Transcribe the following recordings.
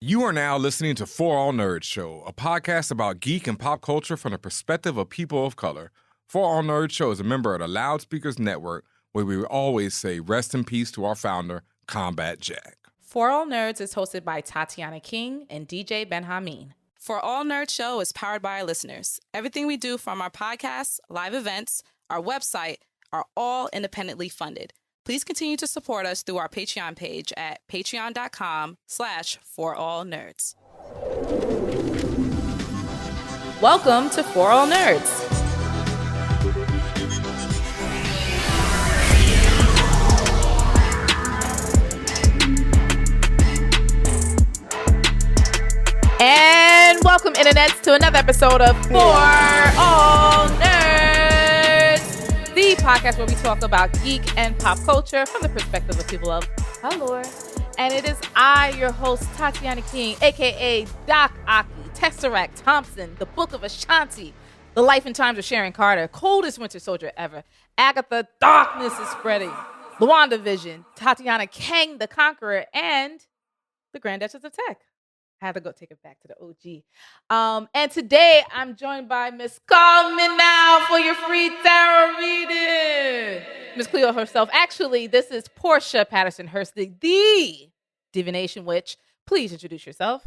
You are now listening to For All Nerds Show, a podcast about geek and pop culture from the perspective of people of color. For All Nerds Show is a member of the Loudspeakers Network, where we always say rest in peace to our founder, Combat Jack. For All Nerds is hosted by Tatiana King and DJ Benhameen. For All Nerds Show is powered by our listeners. Everything we do, from our podcasts, live events, our website, are all independently funded. Please continue to support us through our Patreon page at patreon.com/forallnerds. Welcome to For All Nerds. And welcome, internets, to another episode of For All Nerds, the podcast where we talk about geek and pop culture from the perspective of people of color. And it is I, your host, Tatiana King, a.k.a. Doc Aki, Tesseract Thompson, the Book of Ashanti, the life and times of Sharon Carter, coldest winter soldier ever, Agatha, darkness is spreading, Luanda Vision, Tatiana Kang, the Conqueror, and the Grand Duchess of Tech. I had to go take it back to the OG. And today I'm joined by Miss Call Me Now for your free tarot reading, Miss Cleo herself. Actually, this is Portia Patterson Hurst, the divination witch. Please introduce yourself.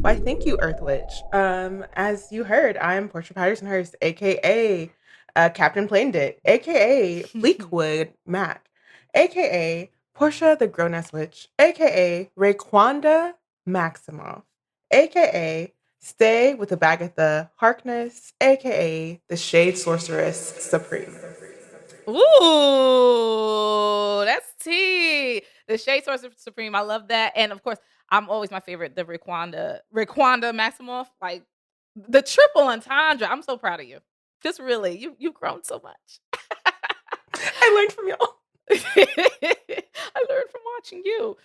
Why, thank you, Earth Witch. As you heard, I'm Portia Patterson Hurst, aka Captain Planedit, aka Fleekwood Mac, aka Portia the Grown-Ass Witch, aka Raekwanda Maximoff, aka Stay with the Agatha Harkness, aka the Shade Sorceress Supreme. Ooh, that's tea. The Shade Sorceress Supreme. I love that. And of course, I'm always my favorite, the Raekwanda Maximoff. Like the triple entendre. I'm so proud of you. Just really, you've grown so much. I learned from y'all. I learned from watching you.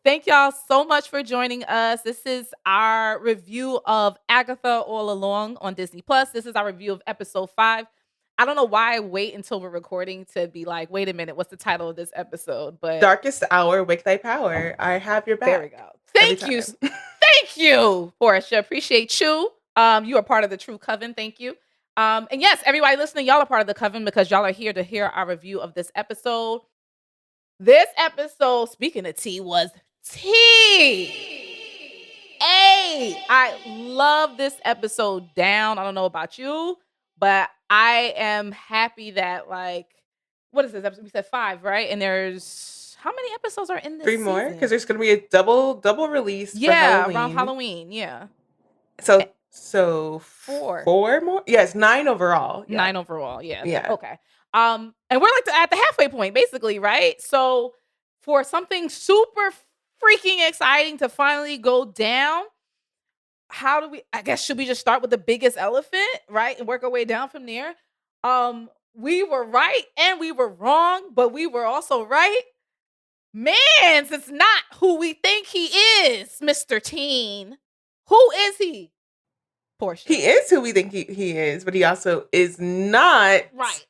Thank y'all so much for joining us. This is our review of Agatha All Along on Disney Plus. This is our review of episode 5. I don't know why I wait until we're recording to be like, wait a minute, what's the title of this episode? But Darkest Hour, Wake Thy Power. I have your back. There we go. Thank you. Thank you, Portia. Appreciate you. You are part of the true Coven. Thank you. And yes, everybody listening, y'all are part of the Coven because y'all are here to hear our review of this episode. This episode, speaking of tea, was tea. I love this episode down. I don't know about you, but I am happy that, like, what is this episode? We said 5, right? And there's, how many episodes are in this 3 more? season? Because there's going to be a double release for Halloween. Around Halloween, yeah. So 4 more? Yes, 9 overall. Yeah. 9 overall, yeah. Yeah. Okay. And we're like at the halfway point, basically, right? So for something super freaking exciting to finally go down, should we just start with the biggest elephant, right? And work our way down from there? We were right and we were wrong, but we were also right. Mans, it's not who we think he is, Mr. Teen. Who is he? Portia. He is who we think he is, but he also is not. Right.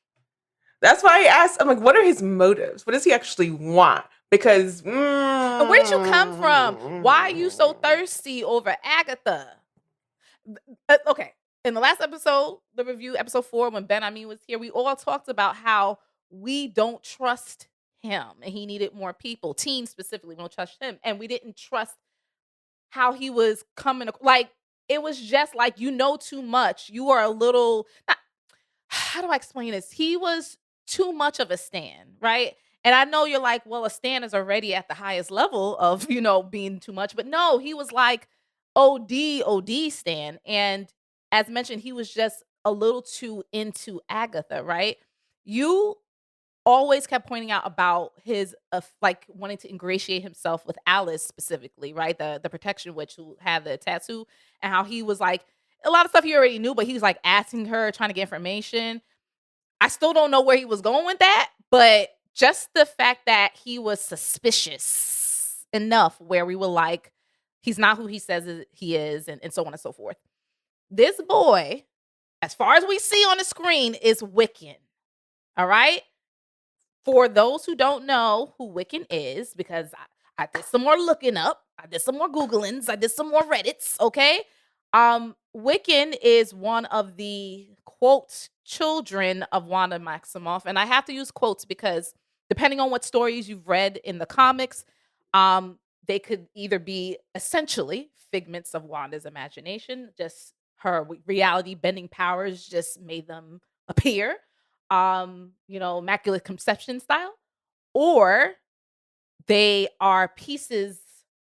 That's why I asked, I'm like, what are his motives? What does he actually want? Because where'd you come from? Why are you so thirsty over Agatha? Okay. In the last episode, the review, episode 4, when Ben Amin was here, we all talked about how we don't trust him and he needed more people. Teens specifically, we don't trust him. And we didn't trust how he was coming. Like, it was just like, you know too much. You are a little, how do I explain this? He was too much of a stan, right? And I know you're like, well, a stan is already at the highest level of, being too much. But no, he was like OD stan. And as mentioned, he was just a little too into Agatha, right? You always kept pointing out about his wanting to ingratiate himself with Alice specifically, right? The protection witch who had the tattoo, and how he was like, a lot of stuff he already knew, but he was like asking her, trying to get information. I still don't know where he was going with that, but just the fact that he was suspicious enough where we were like, he's not who he says he is, and so on and so forth. This boy, as far as we see on the screen, is Wiccan. All right? For those who don't know who Wiccan is, because I did some more looking up, I did some more Googlings. I did some more Reddits. Okay. Wiccan is one of the quote children of Wanda Maximoff. And I have to use quotes because depending on what stories you've read in the comics, they could either be essentially figments of Wanda's imagination, just her reality bending powers just made them appear, immaculate conception style, or they are pieces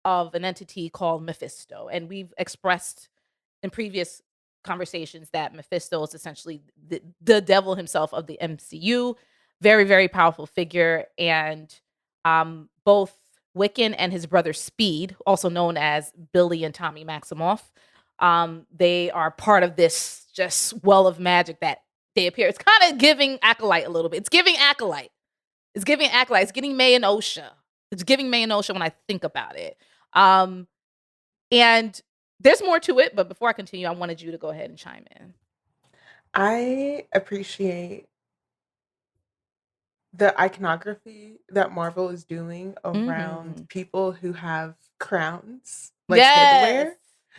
of an entity called Mephisto. And we've expressed in previous conversations that Mephisto is essentially the devil himself of the MCU. Very, very powerful figure. And both Wiccan and his brother Speed, also known as Billy and Tommy Maximoff, they are part of this just well of magic that they appear. It's kind of giving Acolyte a little bit. It's giving Acolyte. It's giving Acolyte. It's getting May and Osha. It's giving May and Osha when I think about it. And there's more to it, but before I continue, I wanted you to go ahead and chime in. I appreciate the iconography that Marvel is doing around people who have crowns, like headwear.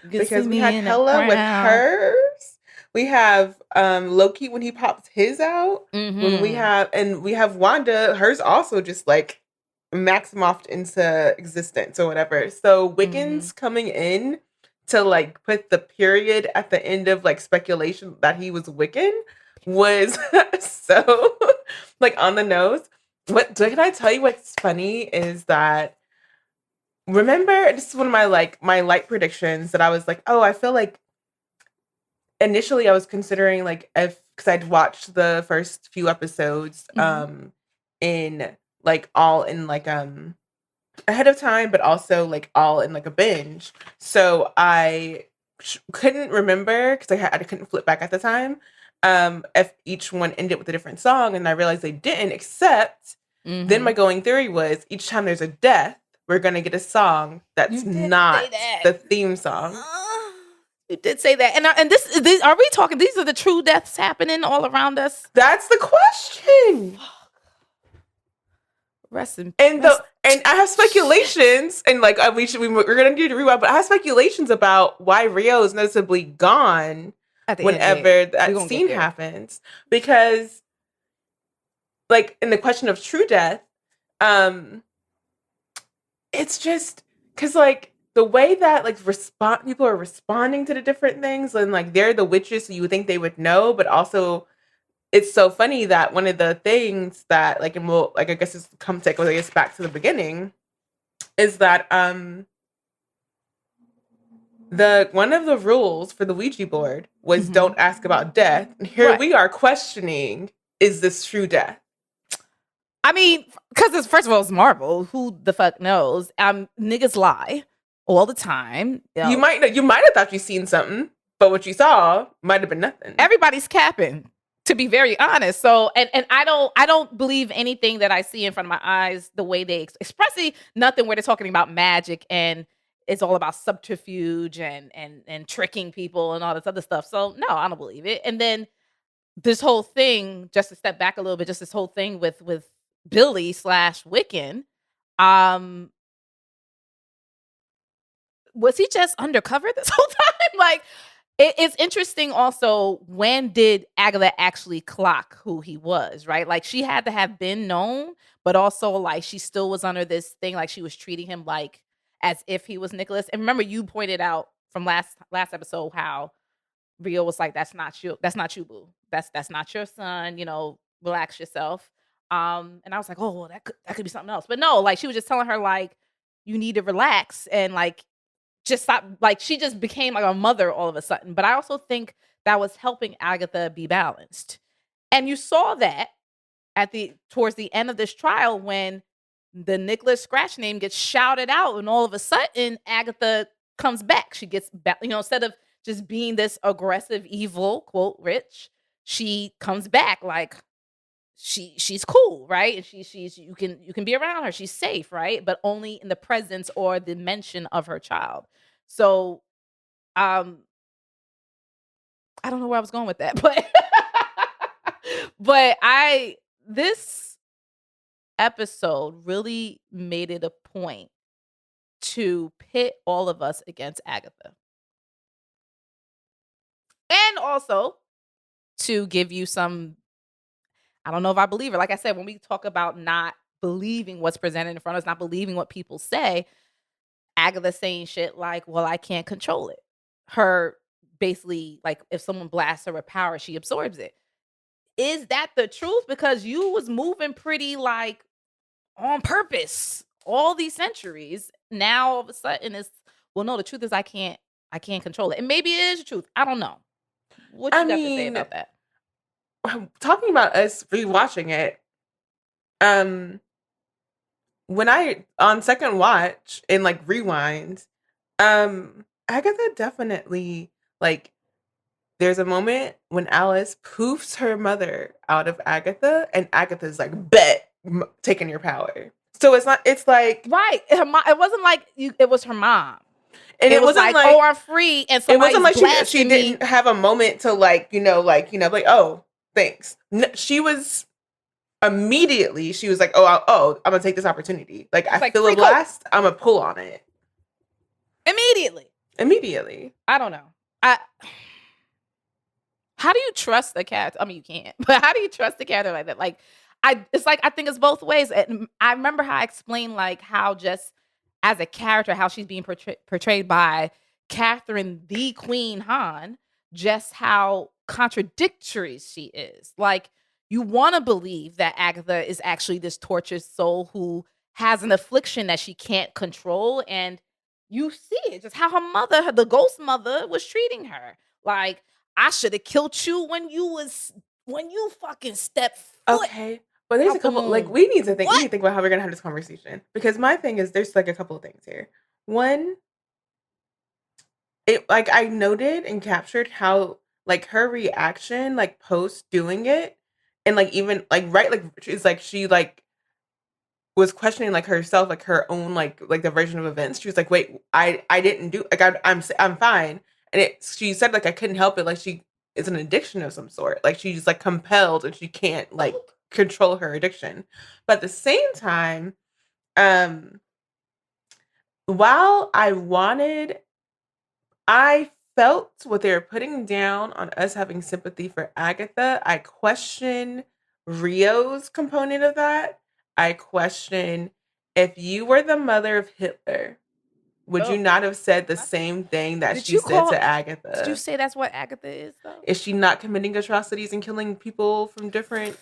Because we had Hela with hers. We have Loki when he pops his out. When we have Wanda, hers also just like Maximoffed into existence or whatever. So Wiccan's coming in to like put the period at the end of like speculation that he was Wiccan was so like on the nose. Can I tell you what's funny is that, remember, this is one of my light predictions that I was like, oh, I feel like initially I was considering like because I'd watched the first few episodes in like all in like ahead of time, but also like all in like a binge. So I couldn't remember because I couldn't flip back at the time if each one ended with a different song, and I realized they didn't, except then my going theory was each time there's a death, we're gonna get a song that's not the theme song. You did say that, and this are we talking? These are the true deaths happening all around us. That's the question. And I have speculations, and like we're gonna do the rewind, but I have speculations about why Rio is noticeably gone whenever that scene happens, because like in the question of true death, it's just because like the way that like people are responding to the different things, and like they're the witches, so you would think they would know, but also it's so funny that one of the things that like, and we'll like I guess it's come take us back to the beginning, is that one of the rules for the Ouija board was don't ask about death. And here we are questioning, is this true death? I mean, because first of all, it's Marvel. Who the fuck knows? Niggas lie all the time. You might have thought you seen something, but what you saw might have been nothing. Everybody's capping, to be very honest. So, and I don't believe anything that I see in front of my eyes the way they especially nothing where they're talking about magic and it's all about subterfuge and tricking people and all this other stuff. So no, I don't believe it. And then this whole thing, just to step back a little bit, just this whole thing with Billy / Wiccan, was he just undercover this whole time? Like, it's interesting also, when did Agatha actually clock who he was, right? Like, she had to have been known, but also like she still was under this thing, like she was treating him like as if he was Nicholas. And remember, you pointed out from last episode how Rio was like, that's not you, boo. That's not your son, relax yourself. And I was like, oh, well, that could be something else. But no, like she was just telling her like, you need to relax and like just stop. Like she just became like a mother all of a sudden. But I also think that was helping Agatha be balanced. And you saw that towards the end of this trial when the Nicholas Scratch name gets shouted out, and all of a sudden Agatha comes back. She gets back, instead of just being this aggressive, evil, quote, rich, she comes back like she's cool, right? And she's you can be around her. She's safe, right? But only in the presence or the mention of her child. So I don't know where I was going with that, but this episode really made it a point to pit all of us against Agatha. And also to give you some, I don't know if I believe her. Like I said, when we talk about not believing what's presented in front of us, not believing what people say, Agatha saying shit like, well, I can't control it. Her basically, like, if someone blasts her with power, she absorbs it. Is that the truth? Because you was moving pretty, like, on purpose all these centuries. Now all of a sudden it's, well, no, the truth is I can't control it. And maybe it is the truth. I don't know. What you got to say about that? Talking about us rewatching it, when I on second watch and like rewind, Agatha definitely, like, there's a moment when Alice poofs her mother out of Agatha, and Agatha's like, bet, taking your power. So it's not, it's like, right. It wasn't like it was her mom. and it wasn't like, oh, I'm free, and it wasn't like she me. didn't have a moment to like, like, oh, thanks. No, she was immediately, she was like, oh, I'm gonna take this opportunity. Like, I feel a blast, I'm gonna pull on it. Immediately. I don't know. How do you trust the character? I mean, you can't, but how do you trust the character like that? Like, it's like, I think it's both ways. And I remember how I explained, like, how just as a character, how she's being portrayed by Catherine the Queen Han, just how contradictory she is. Like, you want to believe that Agatha is actually this tortured soul who has an affliction that she can't control. And you see it, just how her mother, the ghost mother, was treating her. Like, I should have killed you when you fucking stepped foot. Okay. But there's a couple, like, we need to think about how we're gonna have this conversation. Because my thing is, there's like a couple of things here. One, it, like, I noted and captured how, like, her reaction, like, post doing it, and like, even like, right, like, it's like she like was questioning like herself, like her own like the version of events. She was like, wait, I didn't do, like, I'm fine. And she said, like, I couldn't help it, like, it's an addiction of some sort, like she's like compelled and she can't like control her addiction. But at the same time, while I felt what they were putting down on us having sympathy for Agatha, I question Rio's component of that. I question, if you were the mother of Hitler, would you not have said the same thing that she said to Agatha? Did you say that's what Agatha is, though? Is she not committing atrocities and killing people from different...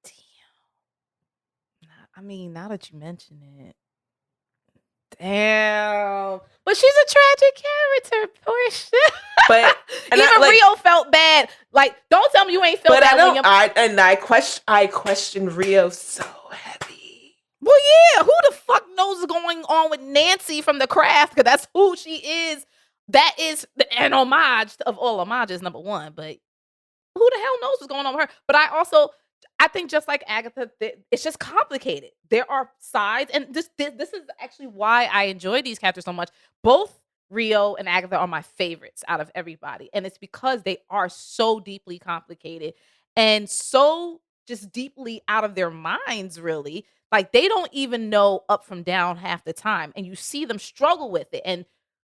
Damn. I mean, now that you mention it. Damn. But she's a tragic character, Portia. But even Rio felt bad. Like, don't tell me you ain't felt bad. I question Rio so heavy. Well, yeah, who the fuck knows what's going on with Nancy from The Craft? Because that's who she is. That is an homage of all homages, number one. But who the hell knows what's going on with her? But I think just like Agatha, it's just complicated. There are sides, and this is actually why I enjoy these characters so much. Both Rio and Agatha are my favorites out of everybody, and it's because they are so deeply complicated and so just deeply out of their minds, really. Like, they don't even know up from down half the time, and you see them struggle with it, and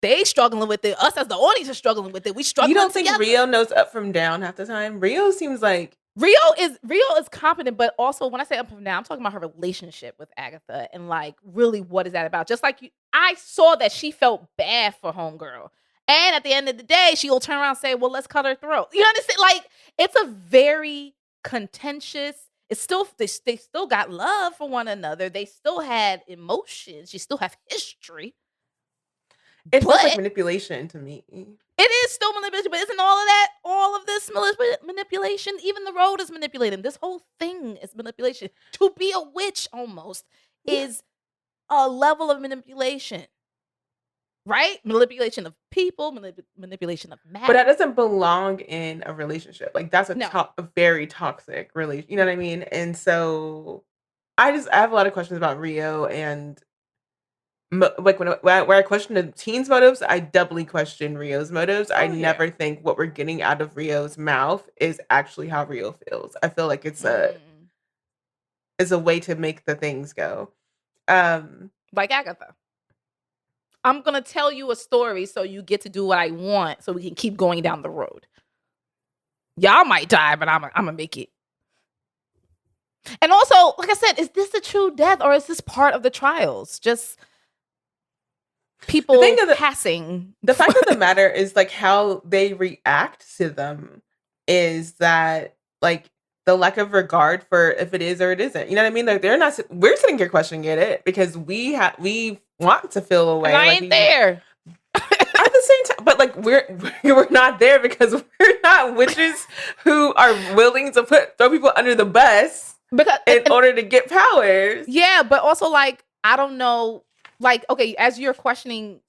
they struggling with it. Us as the audience are struggling with it. We struggling. You don't think together. Rio knows up from down half the time? Rio seems like Rio is competent, but also when I say up from down, I'm talking about her relationship with Agatha and like really what is that about? Just like I saw that she felt bad for homegirl, and at the end of the day, she will turn around and say, "Well, let's cut her throat." You understand? Like, it's a very contentious. It's still they still got love for one another. They still had emotions. You still have history. It feels like manipulation to me. It is still manipulation, but isn't all of this manipulation? Even the road is manipulating. This whole thing is manipulation. To be a witch almost is a level of manipulation. Right? Manipulation of people, manipulation of matter. But that doesn't belong in a relationship. Like, that's a very toxic relationship. You know what I mean? And so I have a lot of questions about Rio, and like where I question the teen's motives, I doubly question Rio's motives. I never think what we're getting out of Rio's mouth is actually how Rio feels. I feel like it's a way to make the things go. Like Agatha. I'm going to tell you a story so you get to do what I want so we can keep going down the road. Y'all might die, but I'm going to make it. And also, like I said, is this a true death or is this part of the trials? Just people passing. The fact of the matter is, like, how they react to them is that, like, the lack of regard for if it is or it isn't. You know what I mean? Like, we're sitting here questioning it because we want to feel away. And I ain't there. At the same time, but like we're not there because we're not witches who are willing to throw people under the bus in order to get powers. Yeah, but also, like, I don't know, like, okay, as you're questioning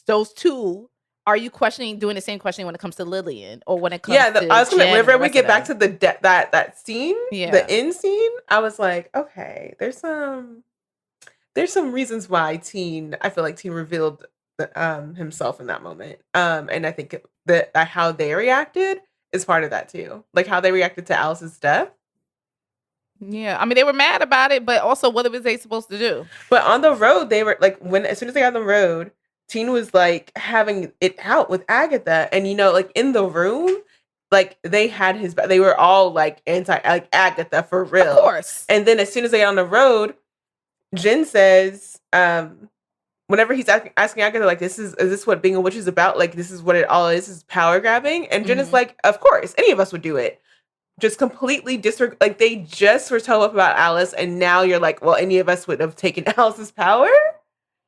those two, are you doing the same questioning when it comes to Lillian or when it comes to I was gonna, whenever we get back to the that scene, the end scene, I was like, okay, there's some reasons why I feel like Teen revealed himself in that moment. And I think that how they reacted is part of that too. Like how they reacted to Alice's death. Yeah, I mean, they were mad about it, but also what was they supposed to do? But on the road, they were like, as soon as they got on the road, Teen was like having it out with Agatha, and like in the room, like they had they were all like like Agatha for real, of course. And then as soon as they got on the road, Jen says, whenever he's asking Agatha, like, is this what being a witch is about? Like, this is what it all is power grabbing. And Jen is like, of course, any of us would do it. Just completely disregard. Like, they just were told up about Alice, and now you're like, well, any of us would have taken Alice's power.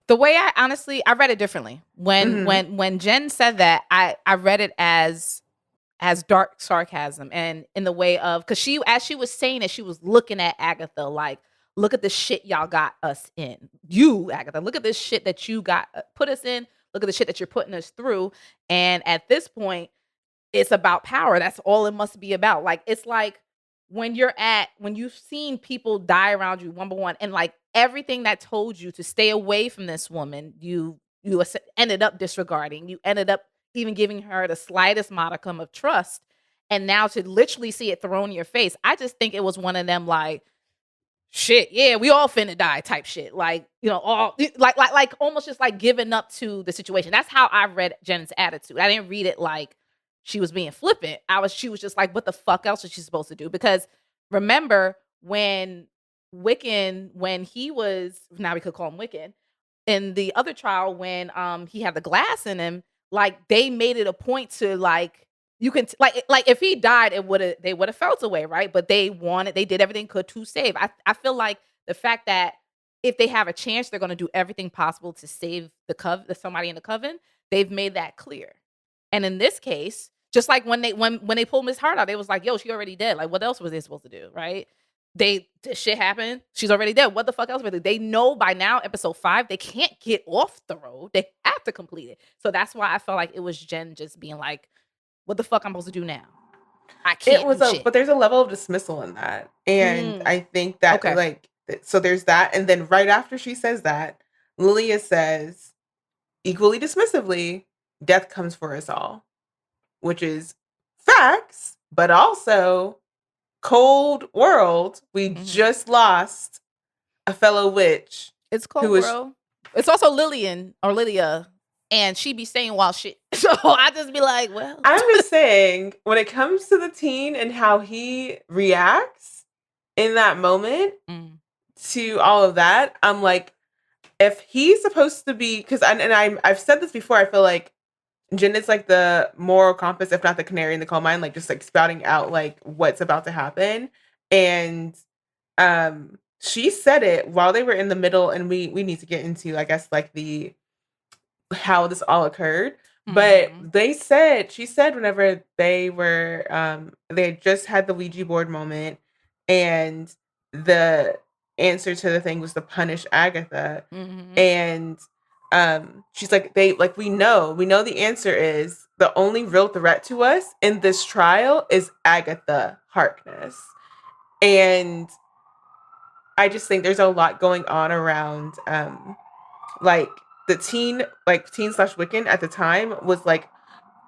The way I read it differently. When Jen said that, I read it as dark sarcasm, and in the way of, because as she was saying it, she was looking at Agatha like, look at the shit y'all got us in. You, Agatha, look at this shit that you got put us in. Look at the shit that you're putting us through. And at this point, it's about power. That's all it must be about. Like, it's like when you've seen people die around you one by one, and like everything that told you to stay away from this woman, you ended up disregarding. You ended up even giving her the slightest modicum of trust. And now to literally see it thrown in your face, I just think it was one of them like, shit, yeah, we all finna die type shit. Like, all like almost just like giving up to the situation. That's how I read Jen's attitude. I didn't read it like she was being flippant. She was just like, what the fuck else is she supposed to do? Because remember when Wiccan, when he was, now we could call him Wiccan, in the other trial when he had the glass in him, like they made it a point to like, you can like if he died, they would have felt away, right? But they did everything could to save. I feel like the fact that if they have a chance, they're going to do everything possible to save somebody in the coven. They've made that clear. And in this case, just like when they pulled Miss Hart out, they was like, "Yo, she already dead." Like, what else was they supposed to do, right? This shit happened. She's already dead. What the fuck else? They know by now, episode 5, they can't get off the road. They have to complete it. So that's why I felt like it was Jen just being like, what the fuck I'm supposed to do now? I can't. But there's a level of dismissal in that, and I think that like, so there's that, and then right after she says that, Lilia says, equally dismissively, "Death comes for us all," which is facts, but also cold world. We just lost a fellow witch. It's cold world. It's also Lillian or Lydia. And she be saying wild shit. So I just be like, well. I'm just saying, when it comes to the teen and how he reacts in that moment to all of that, I'm like, if he's supposed to be, because I've said this before, I feel like Jen is like the moral compass, if not the canary in the coal mine, like just like spouting out like what's about to happen. And she said it while they were in the middle, and we need to get into, I guess, like how this all occurred. But she said whenever they were they had just had the Ouija board moment, and the answer to the thing was to punish Agatha. And she's like, we know the answer is the only real threat to us in this trial is Agatha Harkness. And I just think there's a lot going on around like the teen / Wiccan at the time was like,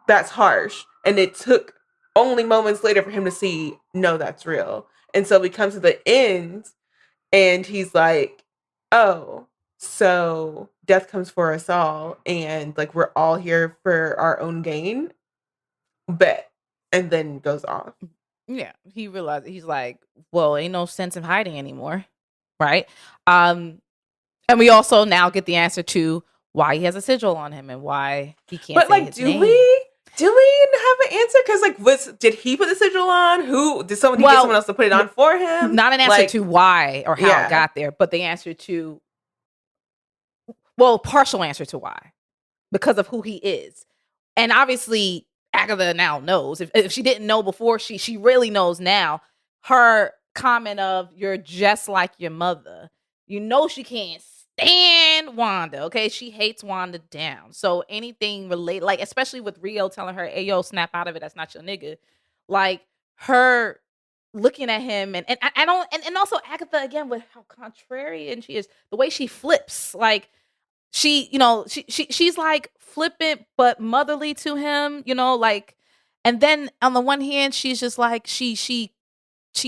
that's harsh. And it took only moments later for him to see, no, that's real. And so we come to the end, and he's like, oh, So death comes for us all, and like we're all here for our own gain. Bet. And then goes off. Yeah, he realized he's like, well, ain't no sense in hiding anymore, right? And we also now get the answer to why he has a sigil on him and why he can't. But say like, his do name. we have an answer? Because like, did he put the sigil on? Who did someone get someone else to put it on for him? Not an answer to why or how it got there, but the answer to, well, partial answer to why, because of who he is, and obviously Agatha now knows. If she didn't know before, she really knows now. Her comment of "you're just like your mother," you know, she can't stand Wanda. Okay, she hates Wanda down. So anything related, like especially with Rio telling her, "Hey, yo, snap out of it. That's not your nigga." Like her looking at him, and I don't, and also Agatha again with how contrarian she is, the way she flips, like. She, you know, she's like flippant but motherly to him, you know, like, and then on the one hand, she's just like she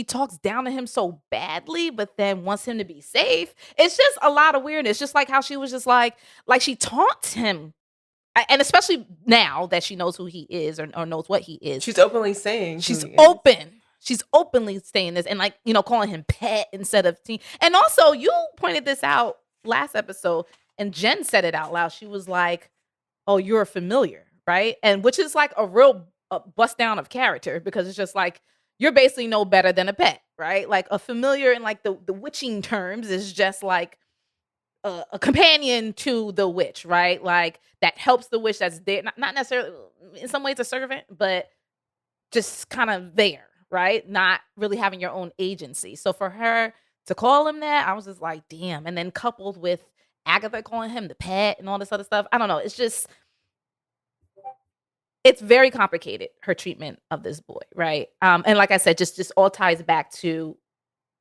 talks down to him so badly, but then wants him to be safe. It's just a lot of weirdness, just like how she was just like she taunts him, and especially now that she knows who he is or knows what he is. She's openly saying she's open. She's openly saying this and like, you know, calling him pet instead of teen. And also, you pointed this out last episode. And Jen said it out loud. She was like, "Oh, you're a familiar," right? And which is like a real bust down of character, because it's just like you're basically no better than a pet, right? Like a familiar in like the witching terms is just like a companion to the witch, right? Like that helps the witch that's there, not necessarily in some ways a servant, but just kind of there, right? Not really having your own agency. So for her to call him that, I was just like, damn. And then coupled with Agatha calling him the pet and all this other stuff. I don't know. It's just, it's very complicated, her treatment of this boy, right? And like I said, just all ties back to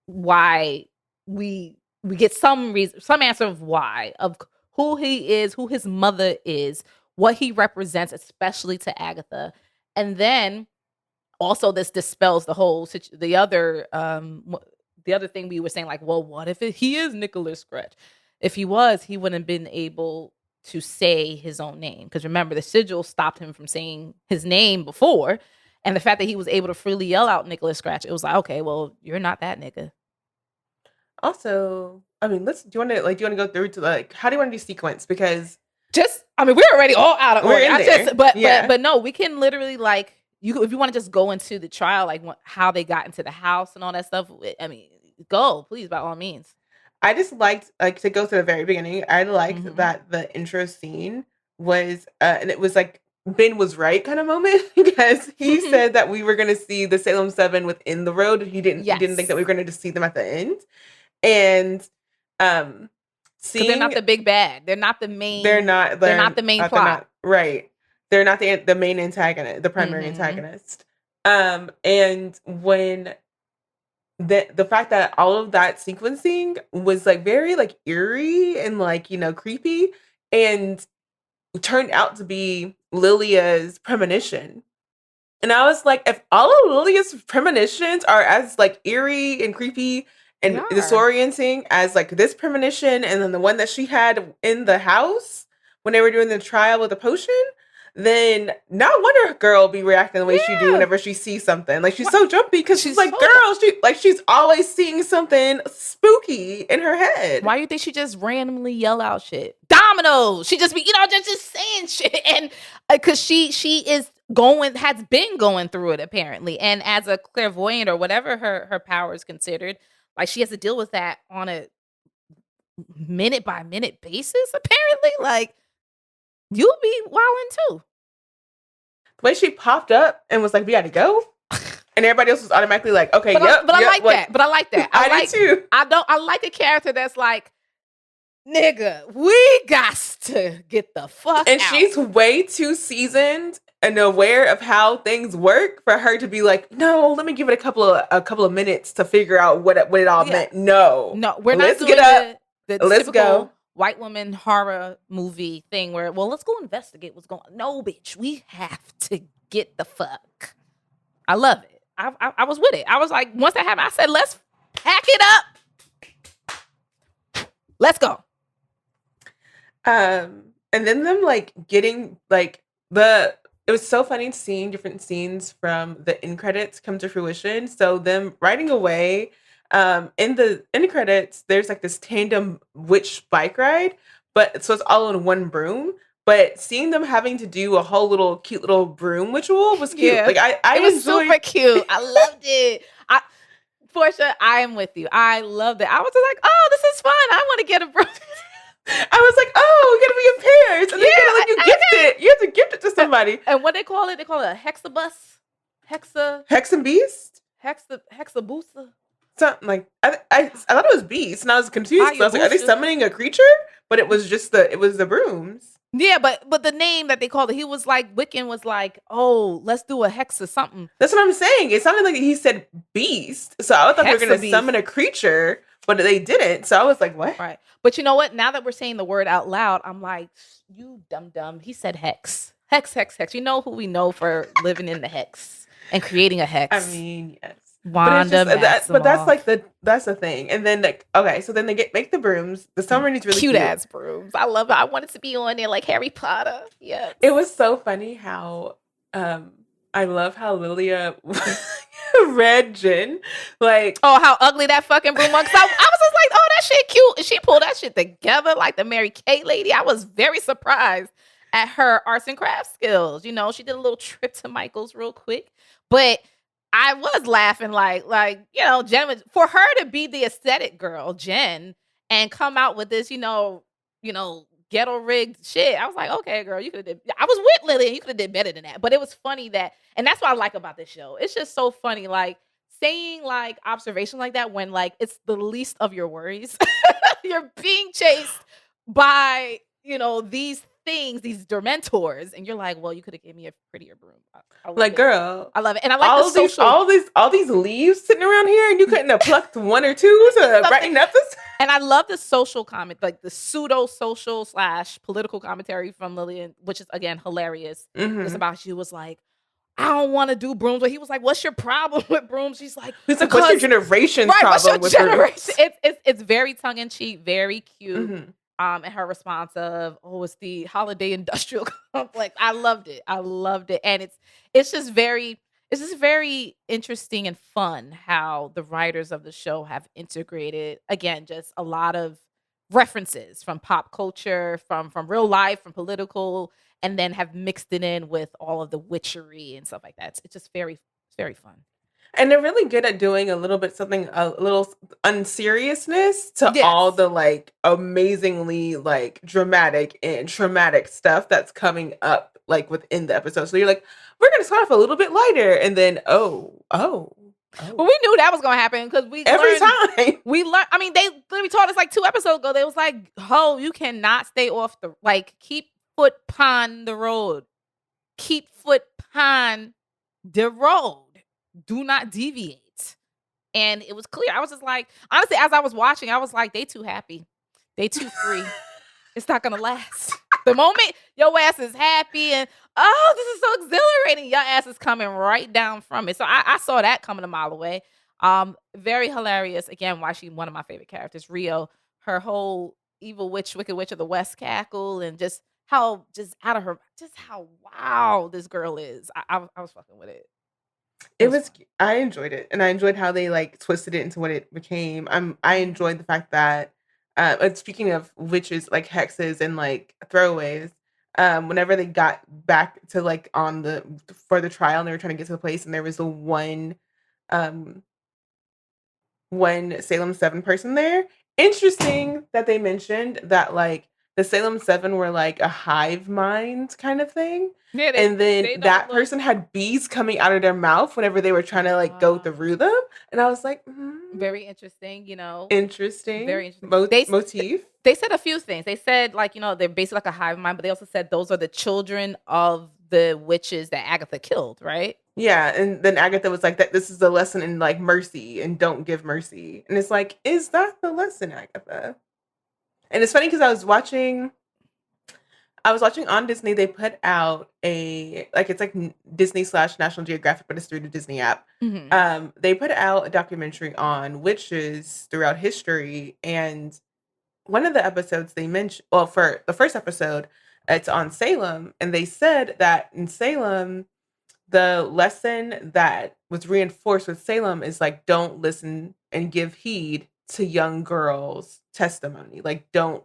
why we get some reason, some answer of why, of who he is, who his mother is, what he represents, especially to Agatha. And then also this dispels the whole the other thing we were saying, like, well, what if he is Nicholas Scratch? If he was, he wouldn't have been able to say his own name. Because remember, the sigil stopped him from saying his name before. And the fact that he was able to freely yell out Nicholas Scratch, it was like, okay, well, you're not that nigga. Also, I mean, do you want to go through to like, how do you want to do sequence? Because we're already all out of order. But no, we can literally like, if you want to just go into the trial, like how they got into the house and all that stuff. I mean, go, please, by all means. I just liked, like, to go to the very beginning, I liked that the intro scene was, and it was like, Ben was right kind of moment, because he said that we were going to see the Salem Seven within the road. He didn't think that we were going to see them at the end. And they're not the big bad. They're not the main. They're not the main plot. Right. They're not the main antagonist, the primary antagonist. And when the fact that all of that sequencing was like very like eerie and like, you know, creepy, and turned out to be Lilia's premonition. And I was like, if all of Lilia's premonitions are as like eerie and creepy and disorienting as like this premonition, and then the one that she had in the house when they were doing the trial with the potion, then no wonder girl be reacting the way she do whenever she sees something. Like she's so jumpy because she's like, girl, she's always seeing something spooky in her head. Why do you think she just randomly yell out shit? Dominoes. She just be, you know, just saying shit, and because she has been going through it apparently, and as a clairvoyant or whatever her power is considered, like she has to deal with that on a minute by minute basis. Apparently, like. You'll be wilding too. The way she popped up and was like, "We got to go," and everybody else was automatically like, "Okay, but I like that. But I like that. I do too. I like a character that's like, "Nigga, we got to get the fuck." And out. She's way too seasoned and aware of how things work for her to be like, "No, let me give it a couple of minutes to figure out what it all meant." No, we're not doing the let's go. White woman horror movie thing where, well, let's go investigate what's going on. No, bitch, we have to get the fuck. I love it. I was with it. I was like, once that happened, I said, let's pack it up. Let's go. And then them like getting like the it was so funny seeing different scenes from the end credits come to fruition. So them riding away, in the end credits, there's like this tandem witch bike ride, but so it's all in one broom. But seeing them having to do a whole little cute little broom ritual was cute. Yeah. Like I It was enjoyed. super cute. I loved it. Portia, I am with you. I loved it. I was just like, oh, this is fun. I want to get a broom. I was like, oh, we're gonna be in pairs, and then Yeah, like you gift it. You have to gift it to somebody. And what they call it? They call it a hexabus, Hex and Beast. hexabusa. Something like I thought it was beasts, and I was confused. I was like, are they Hayabusa. summoning a creature? But it was just the brooms. Yeah, but the name that they called it, he was like, Wiccan was like, oh, let's do a hex or something. That's what I'm saying. It sounded like he said beast, so I thought they were going to Hexabeast. summon a creature, but they didn't. So I was like, what? Right. But you know what? Now that we're saying the word out loud, I'm like, you dumb. He said hex. Hex. You know who we know for living in the hex and creating a hex. I mean, yes. Wanda But that's Maximoff. that's the thing. And then like, okay, so then they make the brooms. The submarine is really cute ass brooms. I love it. I wanted to be on there like Harry Potter. Yeah. It was so funny how I love how Lilia read Jen. Like, Oh, how ugly that fucking broom was. 'Cause I was just like, oh, that shit cute. And she pulled that shit together like the Mary Kay lady. I was very surprised at her arts and crafts skills. You know, she did a little trip to Michael's real quick. But I was laughing like, Jen was, for her to be the aesthetic girl, Jen, and come out with this, ghetto rigged shit. I was like, okay, girl, you could have did. I was with Lily, and you could have did better than that. But it was funny that, and that's what I like about this show. It's just so funny, like saying like observation like that when like it's the least of your worries. You're being chased by these things, these dementors, and you're like, well, you could have gave me a prettier broom. I love like, it. girl, I love it, and I like the social. all these leaves sitting around here, and you couldn't have plucked one or two to brighten up this. And I love the social comment, like the pseudo social / political commentary from Lillian, which is again hilarious. Mhm. It's about she was like, I don't want to do brooms. But he was like, what's your problem with brooms? She's like, It's like, what's your generation's right, what's your problem with generation? brooms? It's very tongue in cheek, very cute. Mhm. And her response of, oh, it's the holiday industrial complex. I loved it. And it's just very interesting and fun how the writers of the show have integrated, again, just a lot of references from pop culture, from real life, from political, and then have mixed it in with all of the witchery and stuff like that. It's just very fun. And they're really good at doing a little unseriousness to Yes. all the like amazingly like dramatic and traumatic stuff that's coming up like within the episode. So you're like, we're gonna start off a little bit lighter, and then But we knew that was gonna happen because every time. we learned. I mean, they literally taught us like 2 episodes ago. They was like, "Ho, you cannot stay off the keep foot upon the road. Keep foot upon the road. Do not deviate." And it was clear. I was just like, honestly, as I was watching, I was like, they too happy. They too free. It's not gonna last. The moment your ass is happy and oh, this is so exhilarating, your ass is coming right down from it. So I saw that coming a mile away. Very hilarious. Again, why she's one of my favorite characters. Rio, her whole evil witch, wicked witch of the West cackle, and just how how wow this girl is. I was fucking with it. I enjoyed it, and I enjoyed how they like twisted it into what it became. I enjoyed the fact that and speaking of witches, like hexes and like throwaways, whenever they got back to like for the trial and they were trying to get to the place, and there was the one Salem 7 person there. Interesting that they mentioned that like the Salem 7 were like a hive mind kind of thing. Yeah, And then that person had bees coming out of their mouth whenever they were trying to like go through them. And I was like, very interesting, interesting. Very interesting. Motif. They said a few things. They said they're basically like a hive mind, but they also said those are the children of the witches that Agatha killed, right? Yeah, and then Agatha was like, that this is a lesson in like mercy and don't give mercy. And it's like, is that the lesson, Agatha? And it's funny because I was watching on Disney. They put out it's like Disney / National Geographic, but it's through the Disney app. Mm-hmm. They put out a documentary on witches throughout history, and one of the episodes they mentioned, well, for the first episode, it's on Salem, and they said that in Salem, the lesson that was reinforced with Salem is like, don't listen and give heed to young girls' testimony. Like, don't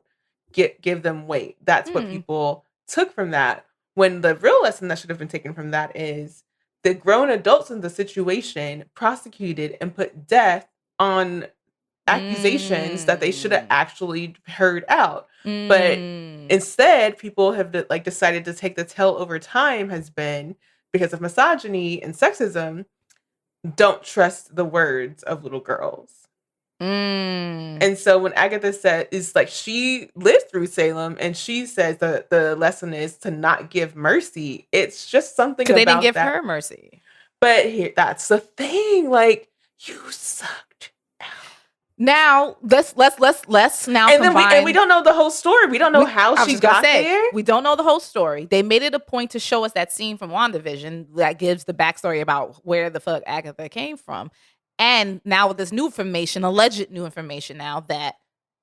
give them weight. That's what people took from that. When the real lesson that should have been taken from that is the grown adults in the situation prosecuted and put death on accusations that they should have actually heard out. But instead, people have like decided to take the tell over time has been, because of misogyny and sexism, don't trust the words of little girls. And so when Agatha said, is like, she lived through Salem, and she says that the lesson is to not give mercy. It's just something about they didn't give that. her mercy. But here, that's the thing. Like, you sucked. Now let's now And then combine. we don't know the whole story. We don't know how she got there. We don't know the whole story. They made it a point to show us that scene from WandaVision that gives the backstory about where the fuck Agatha came from. And now with this new information, alleged new information now, that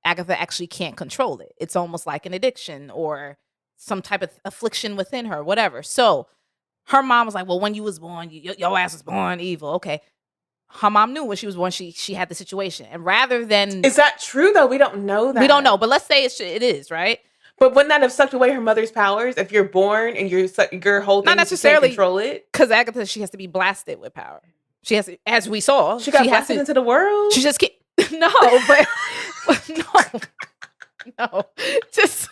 Agatha actually can't control it. It's almost like an addiction or some type of affliction within her, whatever. So her mom was like, well, when you was born, your ass was born evil. Okay. Her mom knew when she was born, she had the situation. And rather than... Is that true, though? We don't know that. We don't know, but let's say it is, right? But wouldn't that have sucked away her mother's powers if you're born and your whole thing Not necessarily, you can't control it? Because Agatha, she has to be blasted with power. She has to, as we saw. She got blasted into the world? She just can't... No, but... No. Just...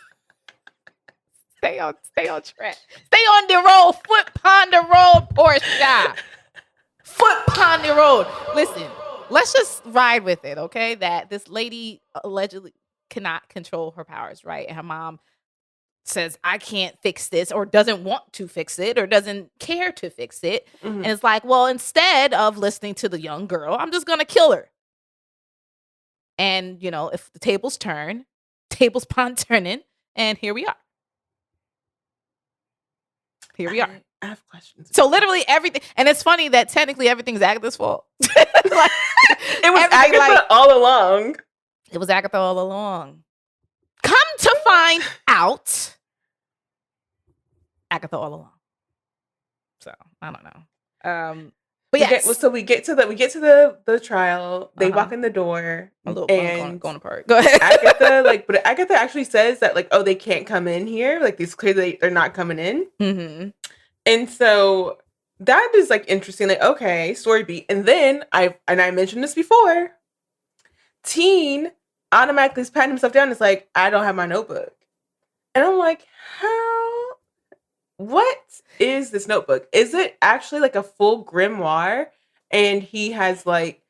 Stay on track. Stay on the road. Foot pond the road, Portia. Foot pond the road. Listen, let's just ride with it, okay? That this lady allegedly cannot control her powers, right? And her mom says, I can't fix this, or doesn't want to fix it, or doesn't care to fix it. And it's like, well, instead of listening to the young girl, I'm just going to kill her. And, you know, if the tables turn, tables pond turning, and here we are. Here we are. I have questions. So literally everything, and it's funny that technically everything's Agatha's fault. Like, it was Agatha all along. It was Agatha all along. Come to find out, Agatha all along. So I don't know. But yes, so we get to the trial. They walk in the door. A little and going apart. Go ahead. But Agatha actually says that, like, oh, they can't come in here. Like, it's clear they're not coming in. Mm-hmm. And so that is like interesting. Like, okay, story beat. And then I mentioned this before. Teen automatically is patting himself down. And it's like, I don't have my notebook. And I'm like, what is this notebook? Is it actually like a full grimoire? And he has like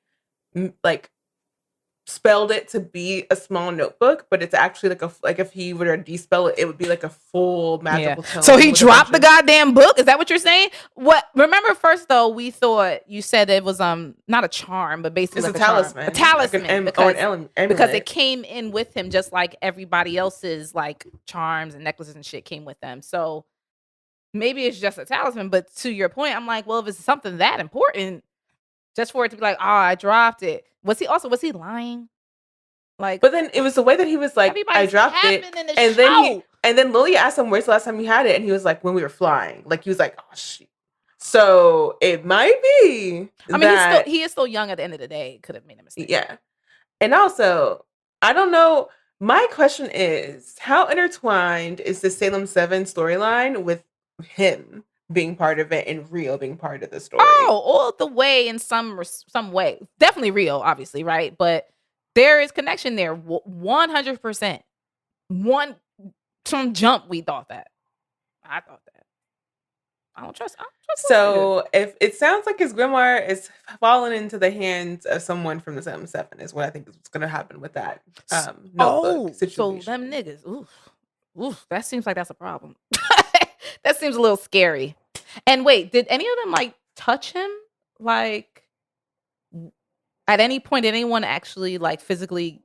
spelled it to be a small notebook, but it's actually like if he were to despell it, it would be like a full magical tome. So he dropped the goddamn book? Is that what you're saying? What? Remember first though, we thought you said it was not a charm, but basically it's like a talisman. A talisman. Like an because it came in with him just like everybody else's like charms and necklaces and shit came with them. So maybe it's just a talisman, but to your point, I'm like, well, if it's something that important, just for it to be like, oh, I dropped it. Was he lying? Like, but then it was the way that he was like, I dropped it, and then Lily asked him, "Where's the last time you had it?" And he was like, "When we were flying." Like he was like, "Oh shit." So it might be. I mean, he is still young. At the end of the day, could have made a mistake. Yeah, and also, I don't know. My question is, how intertwined is the Salem 7 storyline with him being part of it and Rio being part of the story? Oh, all the way in some way. Definitely Rio, obviously, right? But there is connection there, 100%. From jump, we thought that. I thought that. I don't trust. So if it sounds like his grimoire is falling into the hands of someone from the Salem 7, is what I think is what's going to happen with that notebook situation. So them niggas, oof, that seems like that's a problem. That seems a little scary. And wait, did any of them like touch him? Like at any point, did anyone actually like physically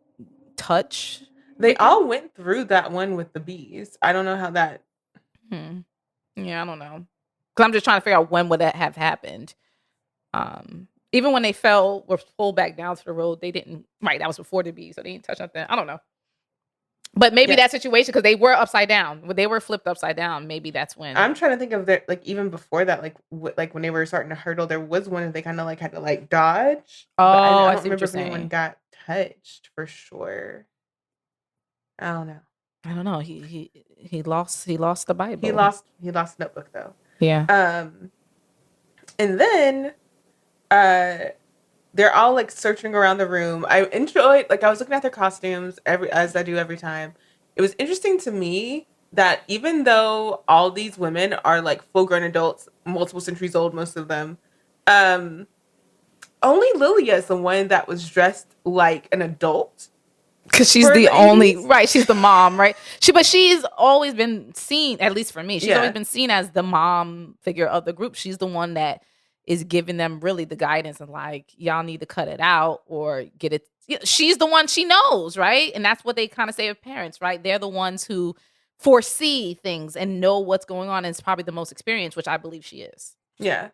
touch? They all went through that one with the bees. I don't know how that. Yeah, I don't know. Because I'm just trying to figure out when would that have happened. Even when they were pulled back down to the road, they didn't. Right, that was before the bees, so they didn't touch nothing. I don't know. But maybe Yeah. that situation, because they were upside down, when they were flipped upside down, maybe that's when. I'm trying to think of that, like even before that, like like when they were starting to hurdle, there was one that they kind of like had to like dodge. But Oh, I I don't see what remember you're if anyone saying. got touched for sure. I don't know. I don't know. He lost the Bible. He lost Notebook though. Yeah. And then they're all like searching around the room. I enjoyed, like, I was looking at their costumes as I do every time. It was interesting to me that even though all these women are like full-grown adults, multiple centuries old, most of them, only Lilia is the one that was dressed like an adult. Because she's For the the only 80s? right. She's the mom, right? But she's always been seen, at least for me, she's always Yeah. been seen as the mom figure of the group. She's the one that is giving them really the guidance and like, y'all need to cut it out or get it. She's the one, she knows, right? And that's what they kind of say of parents, right? They're the ones who foresee things and know what's going on, and it's probably the most experienced, which I believe she is. Yeah.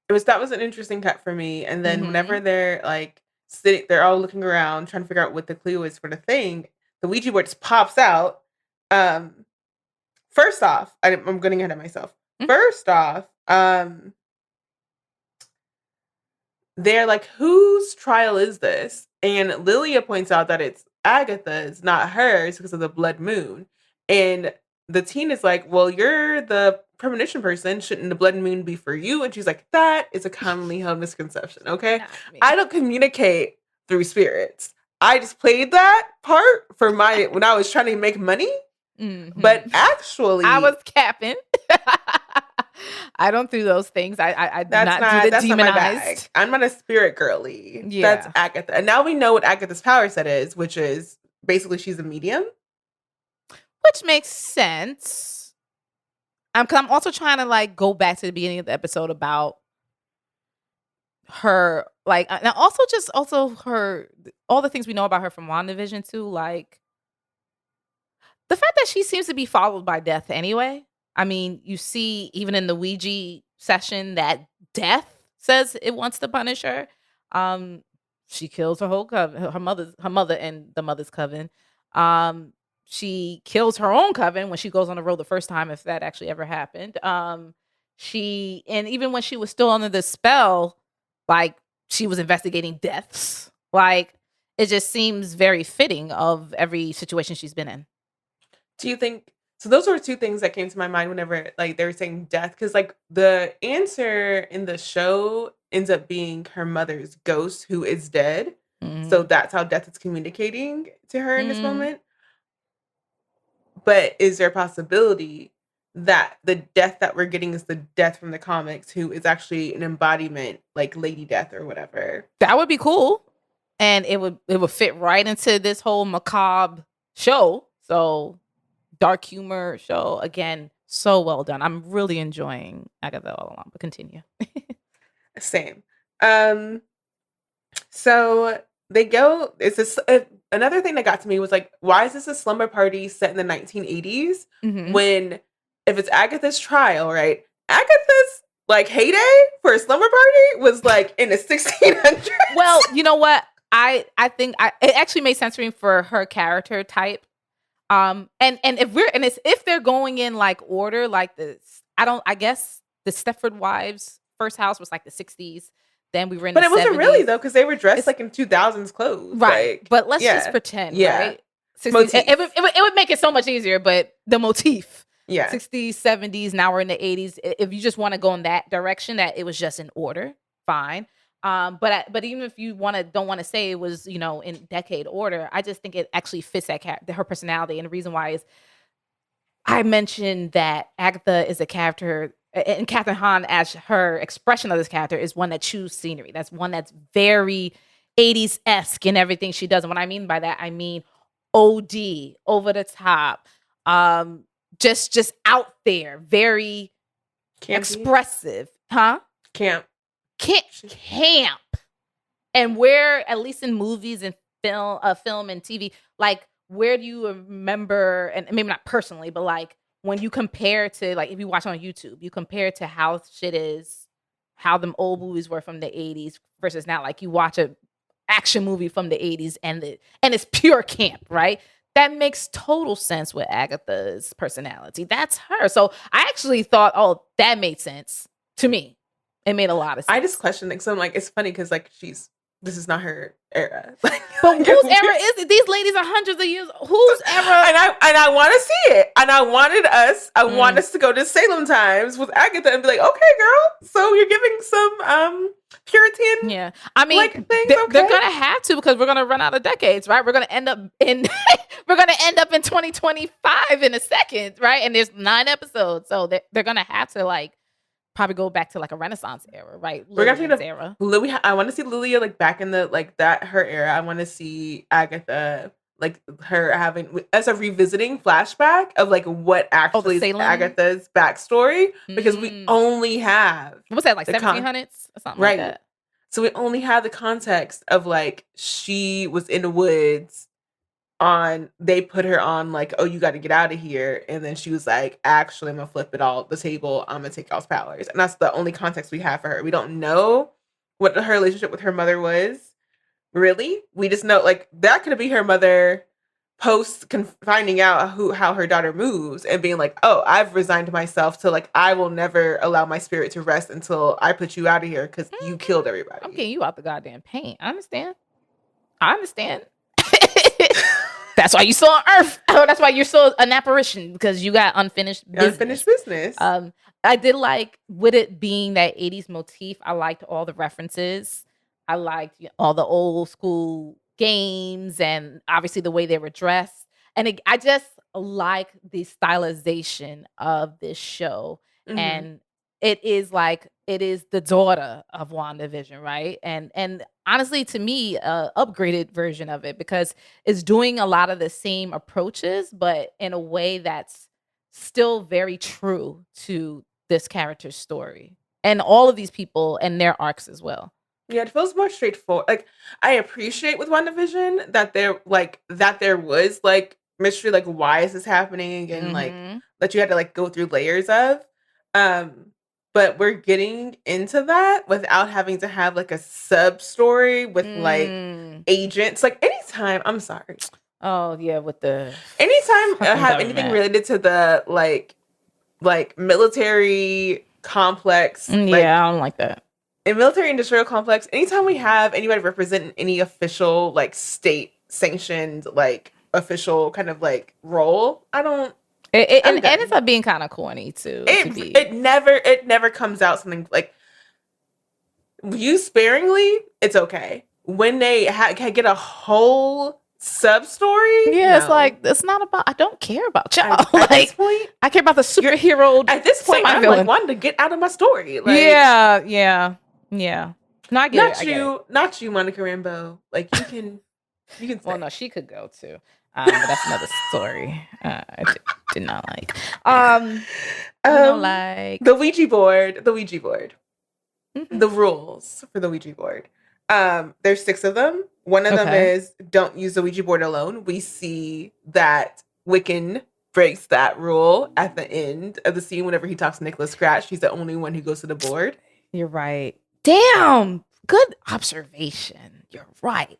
That was an interesting cut for me. And then Mhm. whenever they're like sitting, they're all looking around trying to figure out what the clue is for the thing, the Ouija board just pops out. First off, I'm getting ahead of myself. Mhm. First off, they're like, whose trial is this? And Lilia points out that it's Agatha's, not hers, because of the blood moon. And the teen is like, well, you're the premonition person. Shouldn't the blood moon be for you? And she's like, that is a commonly held misconception. Okay. Not me. I don't communicate through spirits. I just played that part for when I was trying to make money. Mhm. But actually, I was capping. I don't do those things. I do that's not do the not my bag. demonized. I'm not a spirit girly. Yeah. That's Agatha. And now we know what Agatha's power set is, which is basically she's a medium. Which makes sense. Because I'm also trying to like go back to the beginning of the episode about her, like, and also her, all the things we know about her from WandaVision too, like the fact that she seems to be followed by death anyway. I mean, you see even in the Ouija session that death says it wants to punish her. She kills her whole coven, her mother and the mother's coven. She kills her own coven when she goes on the road the first time, if that actually ever happened. And even when she was still under the spell, like she was investigating deaths. Like it just seems very fitting of every situation she's been in. Do you think so? Those were two things that came to my mind whenever like they were saying death, because like the answer in the show ends up being her mother's ghost who is dead. So that's how death is communicating to her in this moment. But is there a possibility that the death that we're getting is the death from the comics, who is actually an embodiment, like Lady Death or whatever? That would be cool. And it would fit right into this whole macabre show. So dark humor show. Again, so well done. I'm really enjoying Agatha all along, but continue. Same. So they go, it's this another thing that got to me was like, why is this a slumber party set in the 1980s when, if it's Agatha's trial, right? Agatha's like heyday for a slumber party was like in the 1600s. Well, you know what? I think it actually made sense for me for her character type. And if they're going in like order, like this, I guess the Stepford Wives first house was like the 60s. Then we were in but the it wasn't 70s. Really though, because they were dressed like in 2000s clothes, right? Like, but let's just pretend, right? 60s, it would make it so much easier. But the motif, 60s, 70s. Now we're in the 80s. If you just want to go in that direction, that it was just in order, fine. But even if you don't want to say it was, in decade order, I just think it actually fits her personality. And the reason why is I mentioned that Agatha is a character, and Catherine Hahn, as her expression of this character, is one that chews scenery. That's one that's very 80s-esque in everything she does. And what I mean by that, I mean OD, over the top, just out there, very expressive, huh? Camp. And where, at least in movies and film and TV, like, where do you remember, and maybe not personally, but like when you compare to, like, if you watch on YouTube, you compare to how shit is, how them old movies were from the 80s versus now, like you watch a action movie from the 80s and it's pure camp, right? that makes total sense with Agatha's personality. That's her. So I actually thought, oh, that made sense to me. It made a lot of sense. I just questioned it. So I'm like, it's funny because like this is not her era. Like, but whose era is it? These ladies are hundreds of years. Whose era? And I want to see it. And I want us to go to Salem Times with Agatha and be like, okay, girl. So you're giving some Puritan. Yeah, I mean, like, things, they're gonna have to because we're gonna run out of decades, right? We're gonna end up in 2025 in a second, right? And there's 9 episodes, so they're gonna have to like probably go back to like a Renaissance era, right? We're gonna Lillian's era. I want to see Lilia like back in the like that her era. I want to see Agatha like her having as a revisiting flashback of like what actually is Agatha's backstory because we only have what's that like 1700s or something right. like that. So we only have the context of like she was in the woods they put her on like, oh, you got to get out of here, and then she was like, actually I'm gonna flip it all the table, I'm gonna take y'all's powers, and that's the only context we have for her. We don't know what her relationship with her mother was really. We just know like that could be her mother post finding out how her daughter moves and being like, oh, I've resigned myself to like I will never allow my spirit to rest until I put you out of here because you killed everybody. I'm getting you out the goddamn paint. I understand. That's why you still on Earth. Oh, that's why you're still an apparition because you got unfinished business. I did like with it being that 80s motif. I liked all the references. I liked all the old school games and obviously the way they were dressed. And I just like the stylization of this show. Mm-hmm. And it is the daughter of WandaVision, right? And honestly, to me, upgraded version of it because it's doing a lot of the same approaches, but in a way that's still very true to this character's story and all of these people and their arcs as well. Yeah, it feels more straightforward. Like I appreciate with WandaVision that there was like mystery, like why is this happening, and like that you had to like go through layers of. But we're getting into that without having to have like a sub story with like agents. Like anytime, I'm sorry. Oh yeah, with the anytime I have anything related to the like military complex. Yeah, I don't like that. In military industrial complex, anytime we have anybody representing any official like state sanctioned like official kind of like role, I don't. It ends up being kind of corny too. It never comes out something like used sparingly. It's okay when they get a whole sub story. Yeah, no. It's like it's not about. I don't care about y'all. At this point, I care about the superhero. At this point, I'm like wanting to get out of my story. Like, yeah. No, I get it. Not you, Monica Rambeau. Like you can. Well, no, she could go too. But that's another story. I did not like. Like the Ouija board. Mm-hmm. The rules for the Ouija board. There's 6 of them. One of them is don't use the Ouija board alone. We see that Wiccan breaks that rule at the end of the scene whenever he talks to Nicholas Scratch. He's the only one who goes to the board. You're right. Damn. Good observation. You're right.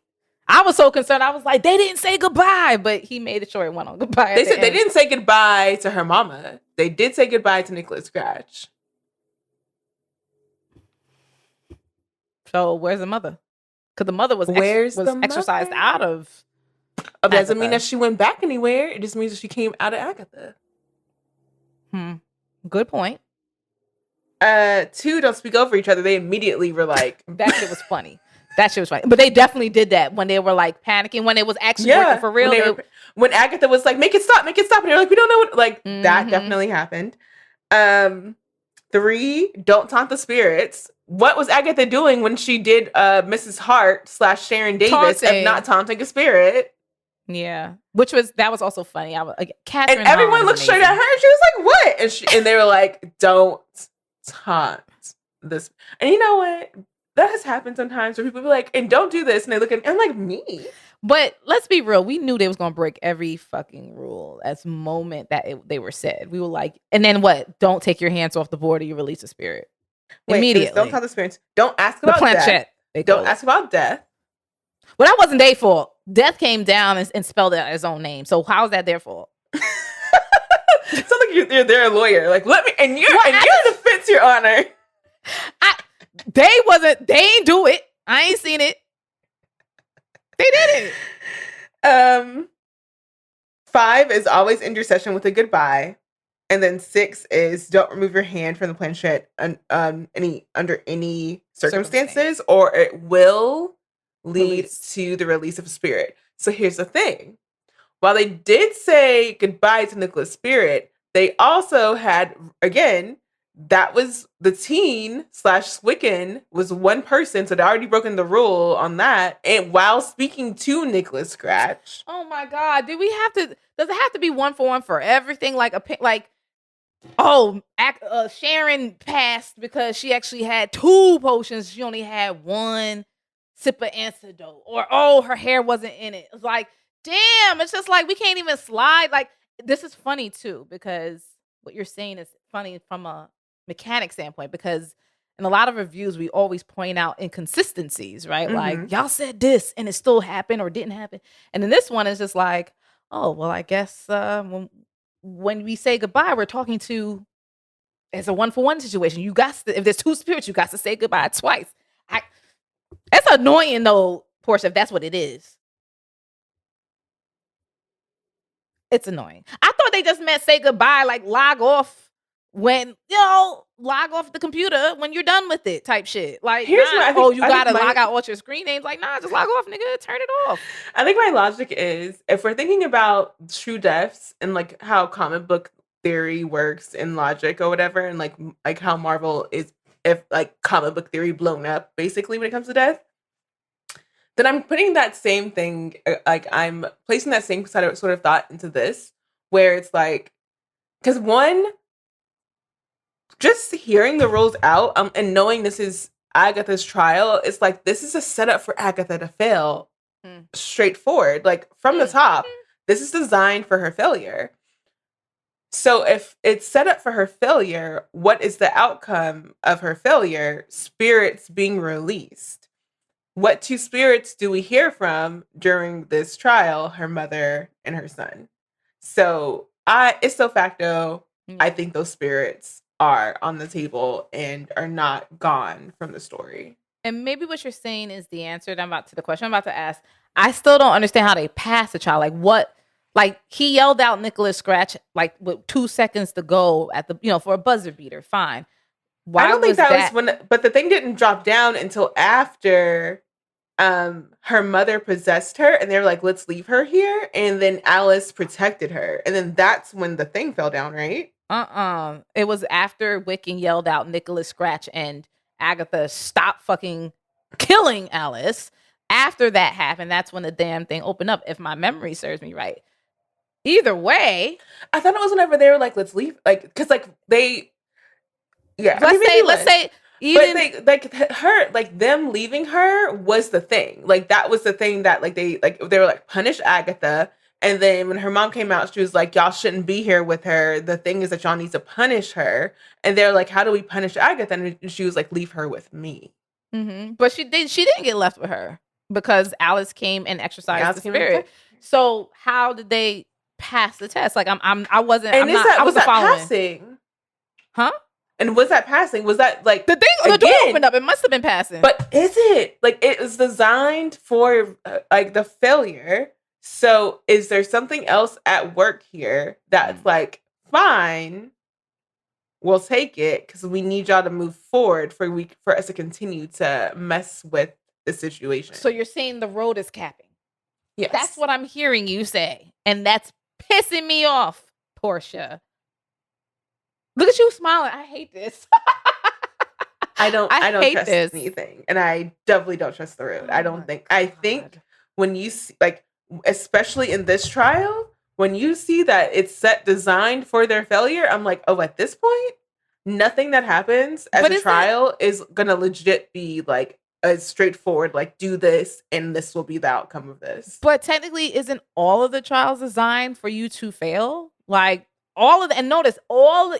I was so concerned. I was like, they didn't say goodbye, but he made it sure it went on goodbye. They said they didn't say goodbye to her mama. They did say goodbye to Nicholas Scratch. So where's the mother? Because the mother was exercised out of. It doesn't mean that she went back anywhere. It just means that she came out of Agatha. Good point. 2, don't speak over each other. They immediately were like, that shit was funny. That shit was funny. But they definitely did that when they were like panicking, when it was actually working for real. When Agatha was like, make it stop. And they're like, we don't know what, like, that definitely happened. 3, don't taunt the spirits. What was Agatha doing when she did Mrs. Hart / Sharon Davis of not taunting a spirit? Yeah. That was also funny. Catherine and everyone looked straight at her and she was like, what? And they were like, don't taunt this. And you know what? That has happened sometimes where people be like, and don't do this. And they look at me. I'm like, me? But let's be real. We knew they was going to break every fucking rule as moment that they were said. We were like, and then what? Don't take your hands off the board or you release the spirit. Immediately. Don't tell the spirits. Don't ask about death. Don't ask about death. Well, that wasn't their fault. Death came down and spelled out his own name. So how is that their fault? Sounds like they're a lawyer. Like, let me, and your defense, Your Honor. They ain't do it. I ain't seen it. They did it. 5 is always end your session with a goodbye. And then 6 is don't remove your hand from the planchette under any circumstances, or it will lead to the release of a spirit. So here's the thing. While they did say goodbye to Nicholas' spirit, they also had, again, that was the teen / Wiccan was one person, so they already broken the rule on that. And while speaking to Nicholas Scratch. Oh my God. Does it have to be 1-for-1 for everything? Sharon passed because she actually had 2 potions. She only had 1 sip of antidote. Or, her hair wasn't in it. It's like, damn, it's just like, we can't even slide. Like, this is funny too, because what you're saying is funny from a mechanic standpoint, because in a lot of reviews, we always point out inconsistencies, right? Like, y'all said this and it still happened or didn't happen. And then this one is just like, oh, well, I guess when we say goodbye, we're talking to, it's a 1-for-1 situation. You got to, if there's 2 spirits, you got to say goodbye twice. That's annoying though, Portia, if that's what it is. It's annoying. I thought they just meant say goodbye, like log off when, log off the computer when you're done with it type shit. Like, you gotta log out all your screen names. Like, nah, just log off, nigga. Turn it off. I think my logic is, if we're thinking about true deaths and like how comic book theory works in logic or whatever, and like how Marvel is, if like comic book theory blown up basically when it comes to death, then I'm putting that same thing, like I'm placing that same sort of thought into this, where it's like, because one, just hearing the rules out and knowing this is Agatha's trial, it's like, this is a setup for Agatha to fail straightforward. Like, from the top, this is designed for her failure. So if it's set up for her failure, what is the outcome of her failure? Spirits being released. What 2 spirits do we hear from during this trial? Her mother and her son. So ipso facto, I think those spirits are on the table and are not gone from the story. And maybe what you're saying is the answer to the question I'm about to ask. I still don't understand how they pass the trial. Like, what? Like, he yelled out Nicholas Scratch like with 2 seconds to go at the for a buzzer beater. Fine. Why I don't think that was when, but the thing didn't drop down until after her mother possessed her, and they were like, let's leave her here, and then Alice protected her, and then that's when the thing fell down, right? It was after Wiccan yelled out Nicholas Scratch and Agatha stopped fucking killing Alice. After that happened, that's when the damn thing opened up, if my memory serves me right. Either way, I thought it was whenever they were like, let's leave, like, because like they, let's say even, but her, like, them leaving her was the thing. Like, that was the thing that they were like, punish Agatha. And then when her mom came out, she was like, y'all shouldn't be here with her. The thing is that y'all need to punish her. And they're like, how do we punish Agatha? And she was like, leave her with me. But she didn't get left with her because Alice came and exercised the spirit. So how did they pass the test? Like, I wasn't following. Passing? Huh? And was that passing? Was that like the door opened up? It must have been passing. But is it like, it was designed for like the failure? So is there something else at work here that's like, fine, we'll take it because we need y'all to move forward for us to continue to mess with the situation. So you're saying the road is capping? Yes, that's what I'm hearing you say, and that's pissing me off, Portia. Look at you smiling. I hate this. I don't trust anything, and I definitely don't trust the road. I think when you see, like, especially in this trial, when you see that it's designed for their failure, I'm like, oh, at this point, nothing that happens as a trial is gonna legit be like a straightforward, like, do this and this will be the outcome of this. But technically, isn't all of the trials designed for you to fail? Like, all of and notice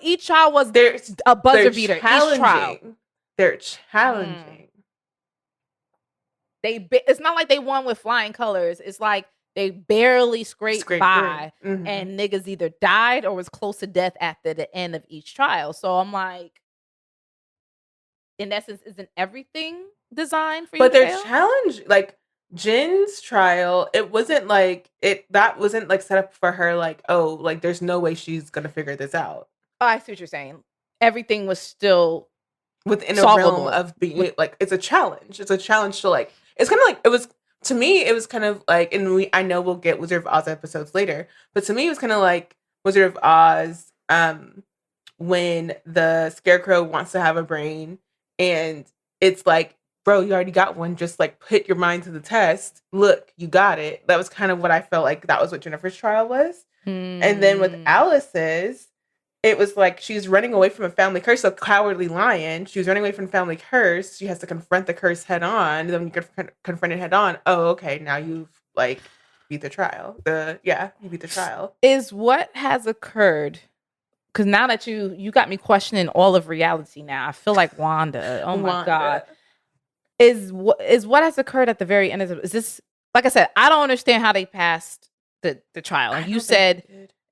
each trial was a buzzer beater. Each trial. They're challenging. It's not like they won with flying colors. It's like they barely scraped by, and niggas either died or was close to death after the end of each trial. So I'm like, in essence, isn't everything designed for you? But to their fail? challenge, like Jin's trial, it wasn't like that wasn't like set up for her. Like, oh, like there's no way she's gonna figure this out. Oh, I see what you're saying. Everything was still within solvable. a realm of being like, it's a challenge. It's a challenge to like, it's kind of like, it was, to me, it was kind of like, and I know we'll get Wizard of Oz episodes later, but to me, it was kind of like Wizard of Oz, when the Scarecrow wants to have a brain, and it's like, bro, you already got one. Just like put your mind to the test. Look, you got it. That was kind of what I felt like that was what Jennifer's trial was. And then with Alice's, it was like she's running away from a family curse, a cowardly lion. She was running away from a family curse. She has to confront the curse head on. Then when you confront it head on, oh, okay, now you've like beat the trial. You beat the trial. Is what has occurred, because now that you got me questioning all of reality now. I feel like Wanda. Oh my God. Is what has occurred at the very end of is this, like I said, I don't understand how they passed the trial.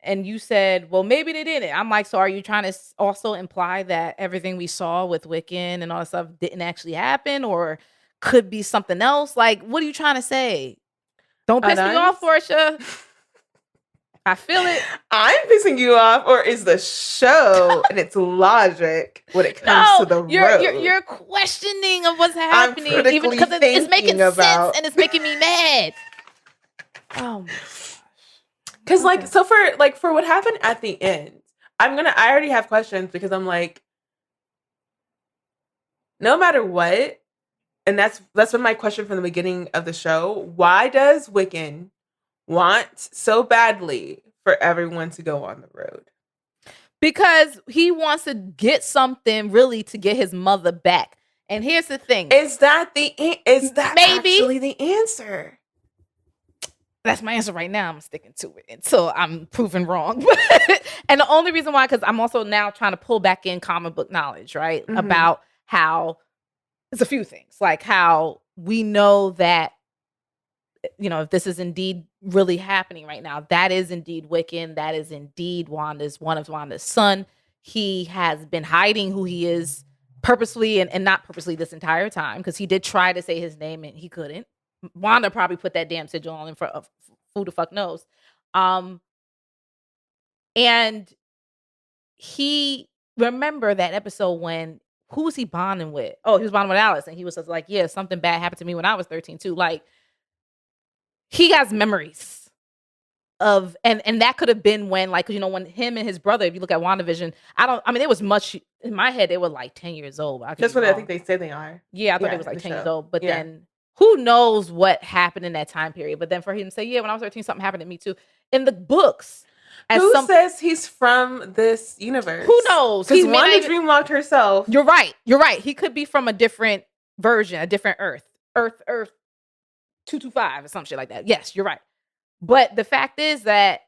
And you said, well, maybe they didn't. I'm like, so are you trying to also imply that everything we saw with Wiccan and all that stuff didn't actually happen, or could be something else? Like, what are you trying to say? Don't piss me off, Portia. I feel it. I'm pissing you off, or is the show and its logic when it comes to the road? You're questioning of what's happening, even because it's making sense and it's making me mad. Oh my gosh. Because for what happened at the end, I already have questions, because I'm like, no matter what, and that's been my question from the beginning of the show. Why does Wiccan want so badly for everyone to go on the road? Because he wants to get something really to get his mother back. And here's the thing: is that actually the answer? That's my answer right now. I'm sticking to it until I'm proven wrong. And the only reason why, because I'm also now trying to pull back in comic book knowledge, right? Mm-hmm. About how it's a few things, like how we know that, you know, if this is indeed really happening right now, that is indeed Wiccan. That is indeed one of Wanda's son. He has been hiding who he is purposely and not purposely this entire time, because he did try to say his name and he couldn't. Wanda probably put that damn sigil on him for who the fuck knows. And he, remember that episode when, who was he bonding with? Oh, he was bonding with Alice, and he was just like, yeah, something bad happened to me when I was 13 too. Like, he has memories of, and that could have been when, like, you know, when him and his brother, if you look at WandaVision, it was much, in my head, they were like 10 years old. That's what I think they say they are. Yeah, I thought it was like 10 years old. But then who knows what happened in that time period? But then for him to say, yeah, when I was 13, something happened to me too. In the books. Who says he's from this universe? Who knows? Because Wanda dreamwalked herself. You're right. He could be from a different version, a different Earth. Earth 225 or some shit like that. Yes, you're right. But the fact is that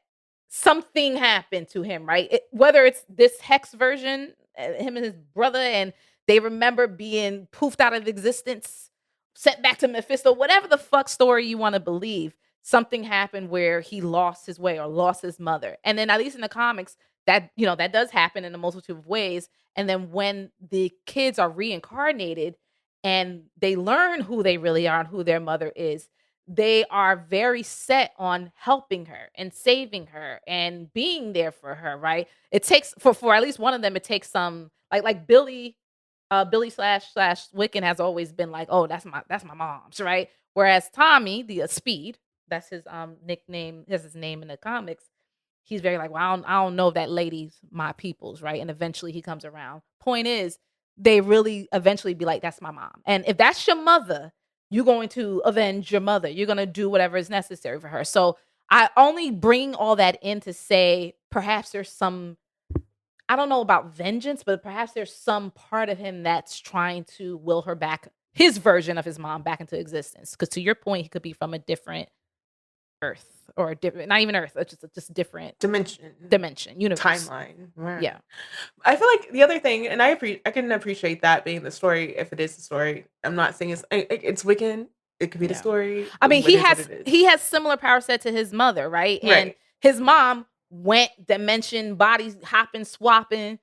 something happened to him, right? Whether it's this Hex version, him and his brother, and they remember being poofed out of existence, sent back to Mephisto, whatever the fuck story you want to believe, something happened where he lost his way or lost his mother. And then at least in the comics, that, you know, that does happen in a multitude of ways. And then when the kids are reincarnated and they learn who they really are and who their mother is, they are very set on helping her and saving her and being there for her, right? It takes, for at least one of them, it takes some, like Billy slash Wiccan has always been like, oh, that's my mom's, right? Whereas Tommy, the Speed, that's his nickname, that's his name in the comics, he's very like, well, I don't know if that lady's my people's, right? And eventually he comes around. Point is, they really eventually be like, that's my mom. And if that's your mother, you're going to avenge your mother. You're going to do whatever is necessary for her. So I only bring all that in to say perhaps there's some, I don't know about vengeance, but perhaps there's some part of him that's trying to will her back, his version of his mom, back into existence. Because to your point, he could be from a different Earth, or a different, not even Earth, just different dimension, universe, timeline. Right. Yeah, I feel like the other thing, and I can appreciate that being the story if it is the story. I'm not saying it's Wiccan. It could be the Yeah. story. I mean, It is what it is. he has similar power set to his mother, right? And Right. his mom went dimension, bodies hopping, swapping,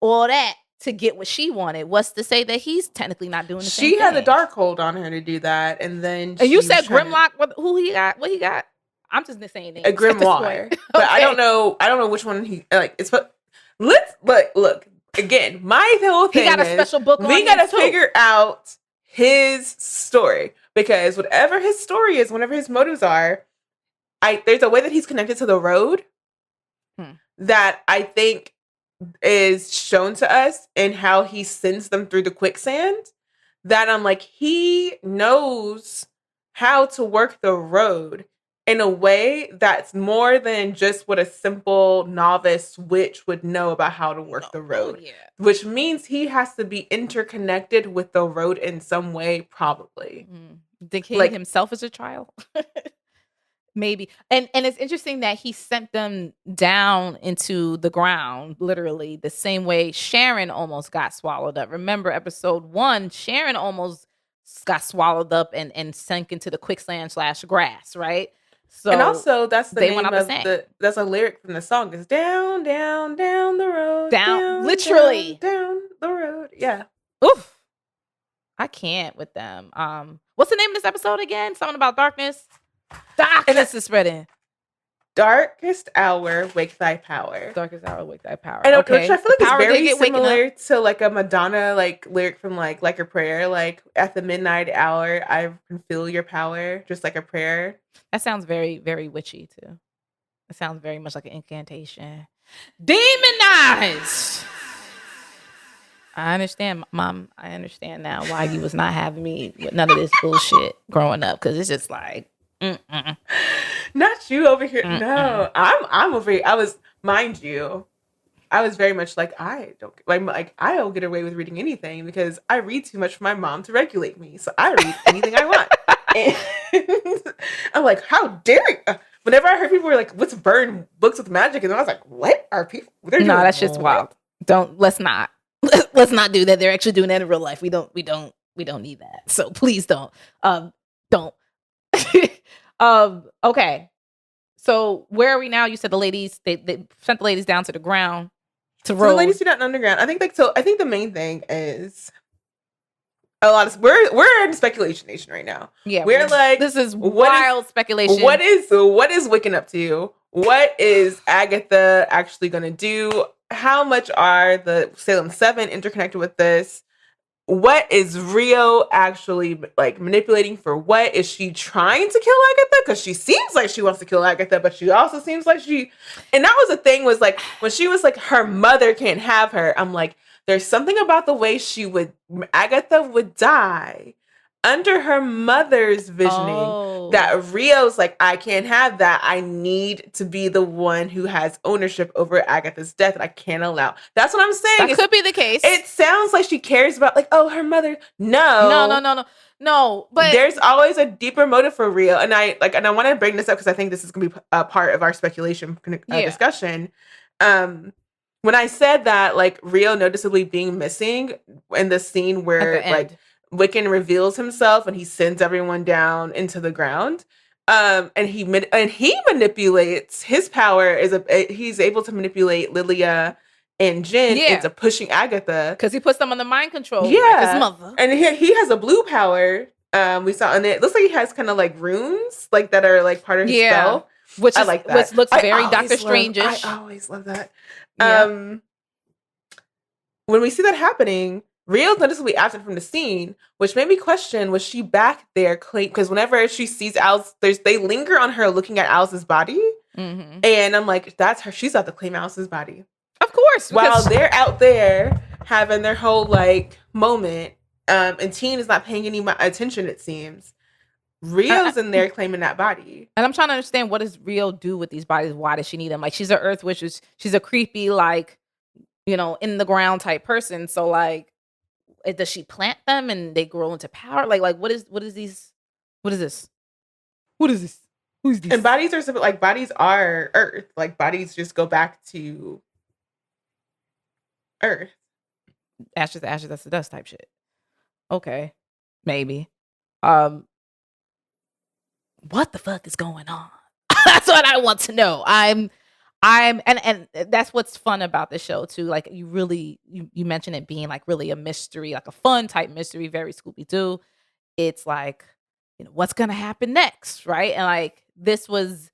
all that to get what she wanted. What's to say that he's technically not doing the same She had thing? the dark hold on her to do that, and then And you she said was trying to- Grimlock. Who he got? What he got? I'm just saying names a at this grimoire, point. but I Okay. don't know. I don't know which one he like. It's but let's look again. My whole He thing got a is special book on we him, gotta too. figure out his story, because whatever his story is, whatever his motives are, there's a way that he's connected to the road that I think is shown to us in how he sends them through the quicksand. That I'm like, he knows how to work the road in a way that's more than just what a simple novice witch would know about how to work the road. Oh, yeah. Which means he has to be interconnected with the road in some way, probably. Think he Like- himself as a child? Maybe. And it's interesting that he sent them down into the ground, literally, the same way Sharon almost got swallowed up. Remember episode 1, Sharon almost got swallowed up and sank into the quicksand / grass, right? So And also, that's the they name went up and of sang. that's a lyric from the song. Is down, down, down the road. Down- literally. Down the road. Yeah. Oof. I can't with them. What's the name of this episode again? Something about darkness. Darkness is spreading. Darkest hour, wake thy power. Darkest hour, wake thy power. And Okay. which I feel like The it's power very did get waking up. similar to like a Madonna like lyric from like a prayer, like at the midnight hour, I can feel your power, just like a prayer. That sounds very, very witchy too. It sounds very much like an incantation. Demonized. I understand, Mom. I understand now why you was not having me with none of this bullshit growing up, because it's just like, Not you over here. No, I'm over here. Mind you, I was very much like I don't get away with reading anything because I read too much for my mom to regulate me. So I read anything I want. And I'm like, how dare you? Whenever I heard people were like, let's burn books with magic, and I was like, what are people? They're no, doing that shit's what? wild. Let's not do that. They're actually doing that in real life. We don't need that. So please don't. Don't. Okay. So where are we now? You said the ladies, they sent the ladies down to the ground to So road. the ladies do that underground. I think the main thing is a lot of we're in speculation nation right now. Yeah, we're like, this is what wild speculation. What is Wiccan up to? What is Agatha actually gonna do? How much are the Salem Seven interconnected with this? What is Rio actually like manipulating for what? Is she trying to kill Agatha? Because she seems like she wants to kill Agatha, but she also seems like and that was the thing, was like when she was like her mother can't have her, I'm like, there's something about the way Agatha would die under her mother's visioning that Rio's like, I can't have that. I need to be the one who has ownership over Agatha's death, and I can't allow. That's what I'm saying. That could be the case. It sounds like she cares about like, oh, her mother. No. But there's always a deeper motive for Rio, and I want to bring this up because I think this is gonna be a part of our speculation discussion. When I said that, like Rio noticeably being missing in the scene where like Wiccan reveals himself and he sends everyone down into the ground, and he manipulates his power. He's able to manipulate Lilia and Jen into pushing Agatha because he puts them under mind control. Yeah, like his mother. And he has a blue power. We saw, and it looks like he has kind of like runes, like that are like part of his spell. Which I like that. Which looks very Doctor Strange-ish. I always love that. Yeah. When we see that happening, Rio's noticeably absent from the scene, which made me question: was she back there? Because whenever she sees Alice, they linger on her looking at Alice's body, and I'm like, that's her. She's about to claim Alice's body, of course. While they're out there having their whole like moment, and Teen is not paying any attention. It seems Rio's in there claiming that body, and I'm trying to understand, what does Rio do with these bodies? Why does she need them? Like, she's an Earth Witch. She's a creepy, like, in the ground type person. So like, does she plant them and they grow into power? Like what is this? Who's this? And bodies are like, bodies are Earth. Like bodies just go back to Earth. Ashes to ashes, dust to dust type shit. Okay, maybe. what the fuck is going on? That's what I want to know. I'm and that's what's fun about the show too. Like you really you mentioned it being like really a mystery, like a fun type mystery, very Scooby-Doo. It's like, what's gonna happen next, right? And like this was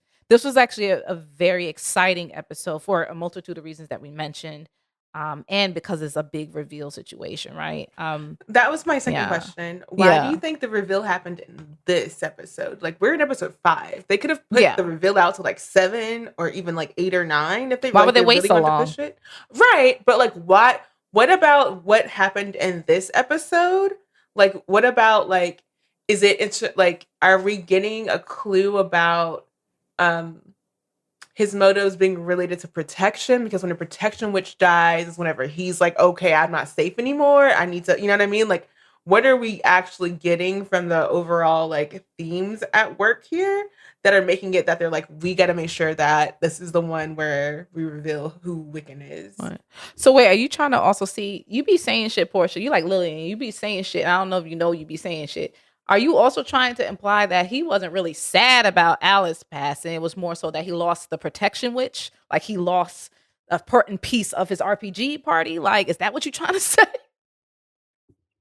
actually a very exciting episode for a multitude of reasons that we mentioned. And because it's a big reveal situation, right? That was my second Yeah. question. Why do Yeah. you think the reveal happened in this episode? Like, we're in episode 5. They could have put Yeah. the reveal out to like 7 or even like 8 or 9 if they Why like, would they wait really so wanted long? to push it. Right. But like, what about what happened in this episode? Like, what about like, it's like, are we getting a clue about his motives being related to protection? Because when a protection witch dies is whenever he's like, okay, I'm not safe anymore. I need to, you know what I mean? Like, what are we actually getting from the overall like themes at work here that are making it that they're like, we got to make sure that this is the one where we reveal who Wiccan is. Right. So wait, are you trying to also see, you be saying shit, Portia, you like Lillian, you be saying shit. I don't know if you be saying shit. Are you also trying to imply that he wasn't really sad about Alice passing? It was more so that he lost the protection witch, like he lost a important piece of his RPG party. Like, is that what you're trying to say?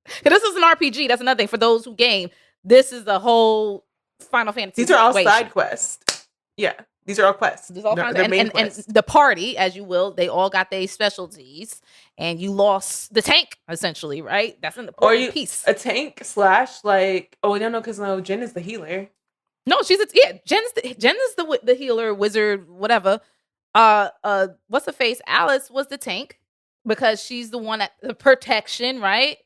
'Cause this is an RPG. That's another thing for those who game. This is the whole Final Fantasy. These are all situation. side quests. Yeah, these are all quests. There's all kinds They're of, main and quests. the party, as you will, they all got their specialties, and you lost the tank essentially, right? That's an Or important piece. a tank / like, oh, I don't know, because no, Jen is the healer. No, Jen is the healer, wizard, whatever. What's the face? Alice was the tank because she's the one at the protection, right?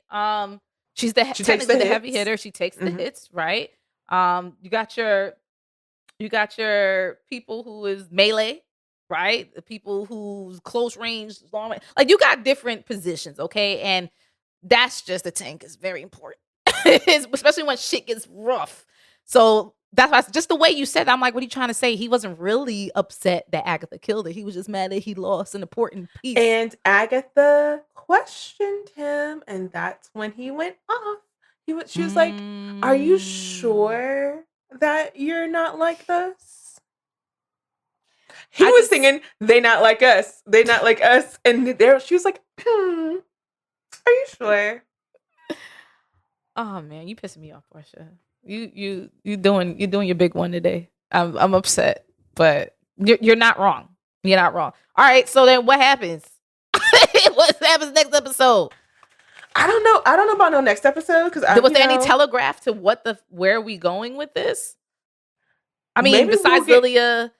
She's technically the heavy hitter. She takes the hits, right? You got your people who is melee, right? The people who's close range, long range. Like you got different positions, okay? And that's just the tank is very important, especially when shit gets rough. So that's why just the way you said that, I'm like, what are you trying to say? He wasn't really upset that Agatha killed her. He was just mad that he lost an important piece. And Agatha questioned him, and that's when he went off. She was like, "Are you sure that you're not like this?" He was singing, "They not like us. They not like us," and there she was like, "Are you sure?" Oh man, you pissing me off, Portia. You doing your big one today. I'm upset, but you're not wrong. You're not wrong. All right, so then what happens? What happens next episode? I don't know about no next episode because was there any telegraph to where are we going with this? I mean, maybe besides Lilia,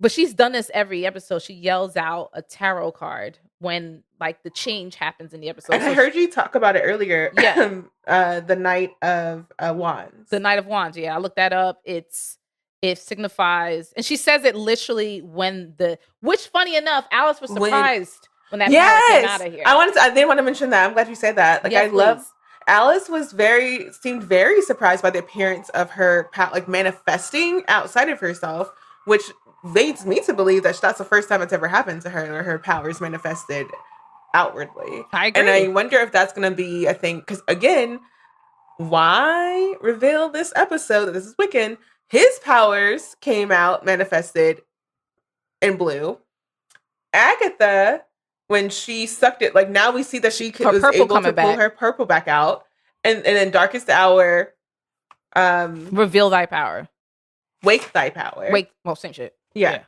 but she's done this every episode. She yells out a tarot card when like the change happens in the episode. And I heard you talk about it earlier. Yeah, the Knight of Wands. The Knight of Wands. Yeah, I looked that up. It signifies, and she says it literally which funny enough, Alice was surprised when that power came out of here. I didn't want to mention that. I'm glad you said that. Like, yes, I love Alice seemed very surprised by the appearance of her like manifesting outside of herself, which leads me to believe that that's the first time it's ever happened to her where her powers manifested outwardly. I agree. And I wonder if that's going to be a thing, because again, why reveal this episode that this is Wiccan? His powers came out manifested in blue. Agatha, when she sucked it, like now we see that she was able to pull her purple back out. And then Darkest Hour, reveal thy power. Wake thy power. Well, same shit. Yeah.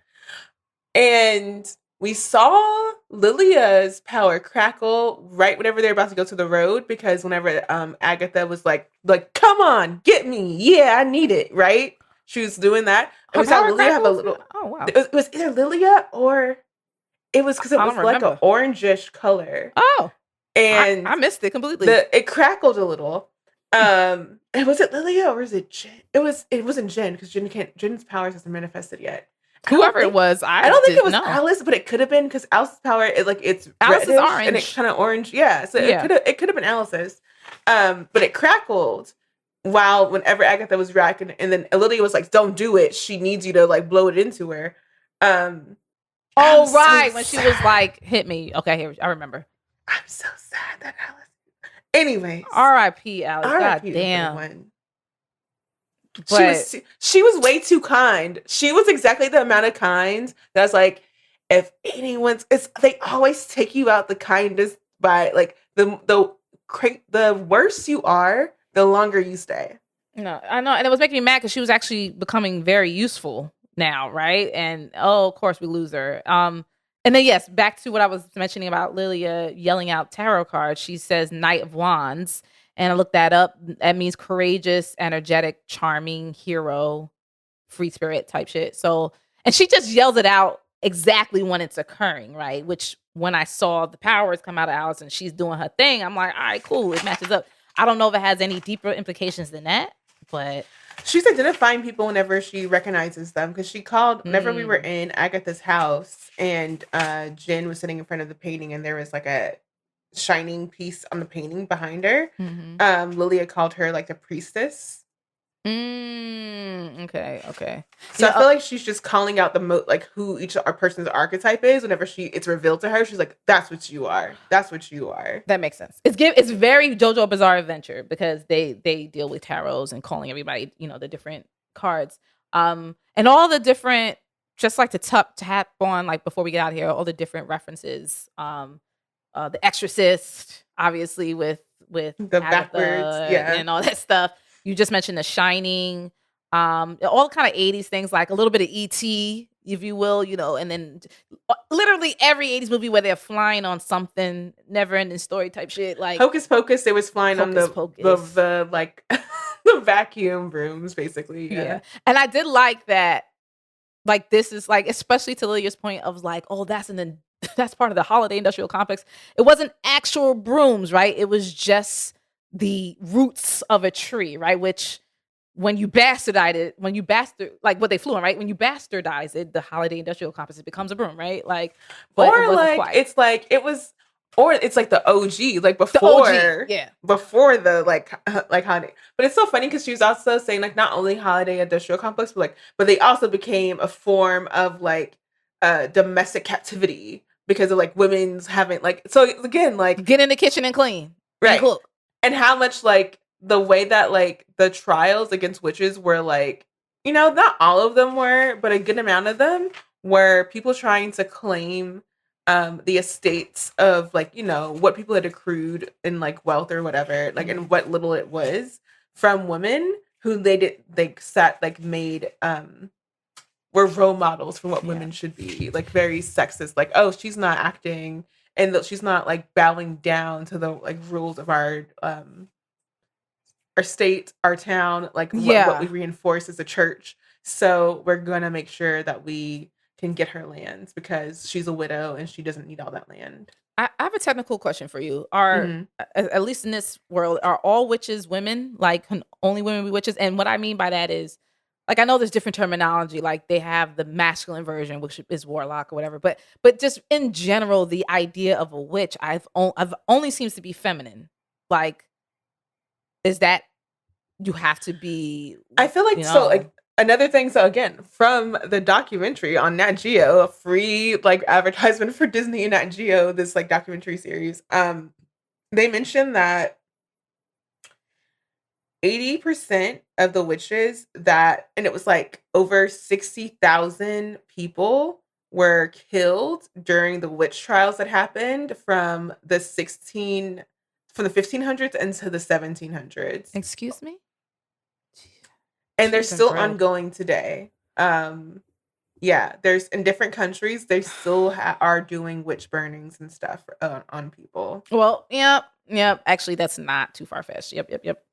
And we saw Lilia's power crackle right whenever they're about to go to the road, because whenever Agatha was like, come on, get me. Yeah, I need it, right? She was doing that. And we saw Lilia have a little. Oh, wow. It was either Lilia or it was because it was like an orangish color. Oh. And I missed it completely. It crackled a little. And was it Lilia or was it Jen? It wasn't Jen, because Jen's powers hasn't manifested yet. Whoever it was, I don't think it was Alice, but it could have been, because Alice's power it's Alice is orange and it's kind of orange. Yeah, so it could have been Alice's. But it crackled whenever Agatha was reacting, and then Lilia was like, "Don't do it. She needs you to like blow it into her." When she was like, "Hit me." Okay, here I remember. I'm so sad that Alice. Anyways, R.I.P. Alice. God damn. But she was way too kind. She was exactly the amount of kind that I was like, if anyone's, they always take you out the kindest by like the worse you are, the longer you stay. no, I know, and it was making me mad because she was actually becoming very useful now, right? And of course we lose her. And then yes, back to what I was mentioning about Lilia yelling out tarot cards. She says Knight of Wands, and I looked that up. That means courageous, energetic, charming, hero, free spirit type shit. So, and she just yells it out exactly when it's occurring, right? Which when I saw the powers come out of Alice and she's doing her thing, I'm like, all right, cool, it matches up. I don't know if it has any deeper implications than that, but she's identifying people whenever she recognizes them, because she called whenever we were in Agatha's house and Jen was sitting in front of the painting and there was like a shining piece on the painting behind her. Lilia called her like the priestess. Okay. So I feel like she's just calling out like who each our person's archetype is. Whenever it's revealed to her, she's like, "That's what you are. That's what you are." That makes sense. It's very JoJo Bizarre Adventure because they deal with tarots and calling everybody, the different cards, and all the different, just like to tap on, like before we get out of here, all the different references. The Exorcist, obviously with the Agatha backwards, and all that stuff. You just mentioned The Shining, all kind of 80s things, like a little bit of E.T., if you will, and then literally every 80s movie where they're flying on something, never ending story type shit. Like Hocus Pocus, they was flying on the like the vacuum brooms, basically. Yeah. And I did like that. Like, this is like, especially to Lilia's point of like, oh, that's part of the holiday industrial complex. It wasn't actual brooms, right? It was just the roots of a tree, right? Which when you bastardize it, like what they flew on, right? When you bastardize it, the holiday industrial complex, it becomes a broom, right? Like, but or it wasn't like quite. it's like it was, or it's like the OG, like before, before the like holiday. But it's so funny because she was also saying like not only holiday industrial complex, but they also became a form of like domestic captivity because of like women's having like, so again, like get in the kitchen and clean, right? And cook. And how much like the way that like the trials against witches were like, not all of them were, but a good amount of them were people trying to claim the estates of like, what people had accrued in like wealth or whatever, like and what little it was from women who made were role models for what women should be, like very sexist, like, oh, she's not acting and she's not like bowing down to the like rules of our state, our town, like what we reinforce as a church. So we're gonna make sure that we can get her lands because she's a widow and she doesn't need all that land. I have a technical question for you. Are at least in this world, are all witches women? Like, can only women be witches? And what I mean by that is, like, I know there's different terminology. Like, they have the masculine version, which is warlock or whatever. But just in general, the idea of a witch, I've only seems to be feminine. Like, is that you have to be? I feel like so. Like another thing. So again, from the documentary on Nat Geo, a free like advertisement for Disney and Nat Geo, this like documentary series. They mentioned that 80% of the witches and it was like over 60,000 people were killed during the witch trials that happened from the 1500s into the 1700s. Excuse me? And they're still ongoing today. There's in different countries, they still are doing witch burnings and stuff on people. Well, yep. Actually, that's not too far-fetched. Yep.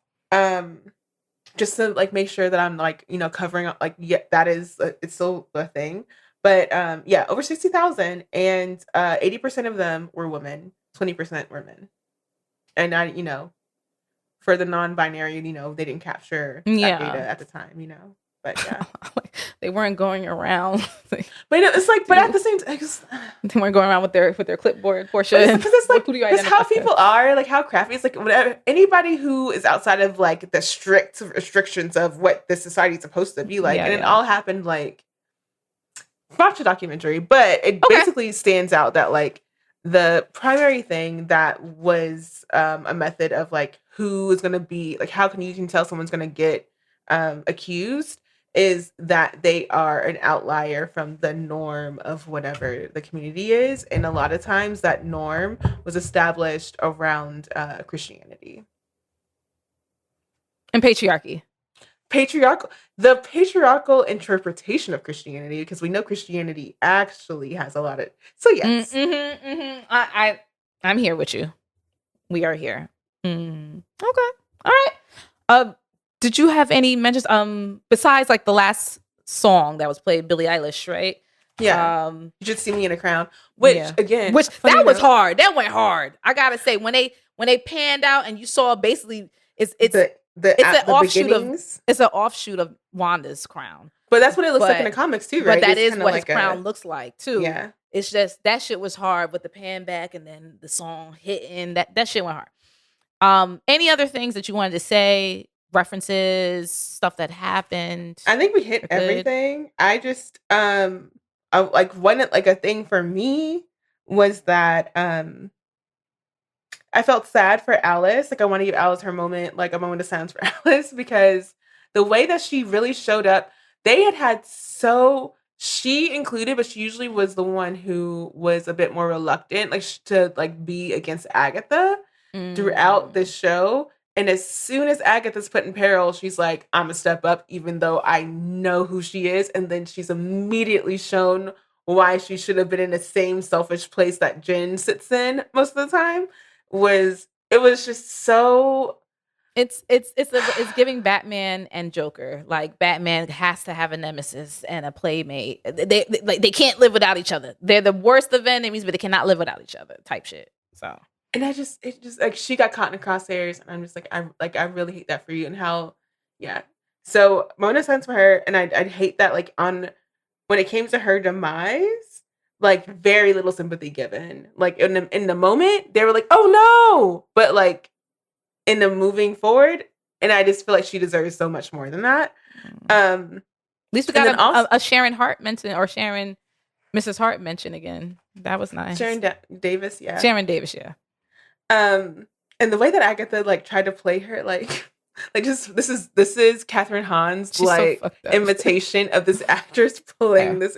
Just to like make sure that I'm like, covering up, like, that is, it's still a thing. But over 60,000 and 80% of them were women, 20% were men. And for the non-binary, they didn't capture that data at the time, but yeah. They weren't going around. But it's like, but at the same time, they weren't going around with their clipboard, Portia. Because it's like, it's how people are, like how crafty. It's like whatever, anybody who is outside of like the strict restrictions of what this society is supposed to be like. It all happened like, watch the documentary, but it basically stands out that like the primary thing that was a method of like who is going to be like, how can you tell someone's going to get accused is that they are an outlier from the norm of whatever the community is. And a lot of times that norm was established around Christianity. And patriarchy. The patriarchal interpretation of Christianity, because we know Christianity actually has a lot of, so yes. I'm here with you. We are here. Okay. All right. Did you have any mentions besides like the last song that was played, Billie Eilish, right? Yeah. You should see me in a crown. Which that was hard. That went hard. I gotta say, when they panned out and you saw basically it's an offshoot of Wanda's crown. But that's what it looks like in the comics too, right? But that is what his crown looks like too. Yeah. It's just that shit was hard with the pan back and then the song hitting. That shit went hard. Any other things that you wanted to say? References, stuff that happened? I think we hit everything. I just a thing for me was that I felt sad for Alice. Like I want to give Alice her moment, like a moment of silence for Alice, because the way that she really showed up, she included, but she usually was the one who was a bit more reluctant, to be against Agatha throughout the show. And as soon as Agatha's put in peril, she's like, I'm gonna step up, even though I know who she is. And then she's immediately shown why she should have been in the same selfish place that Jen sits in most of the time. It was just so. It's giving Batman and Joker. Like Batman has to have a nemesis and a playmate. They can't live without each other. They're the worst of enemies, but they cannot live without each other. Type shit. So. And it just like she got caught in the crosshairs, and I'm just like I really hate that for you, and how, yeah. So Mona sends for her, and I'd hate that when it came to her demise, like very little sympathy given. Like in the moment, they were like, oh no, but like in the moving forward, and I just feel like she deserves so much more than that. At least we got a Sharon Hart mention, or Mrs. Hart mention again. That was nice. Sharon Davis, yeah. Sharon Davis, yeah. And the way that Agatha tried to play her, this is Catherine Hahn's imitation of this actress playing this.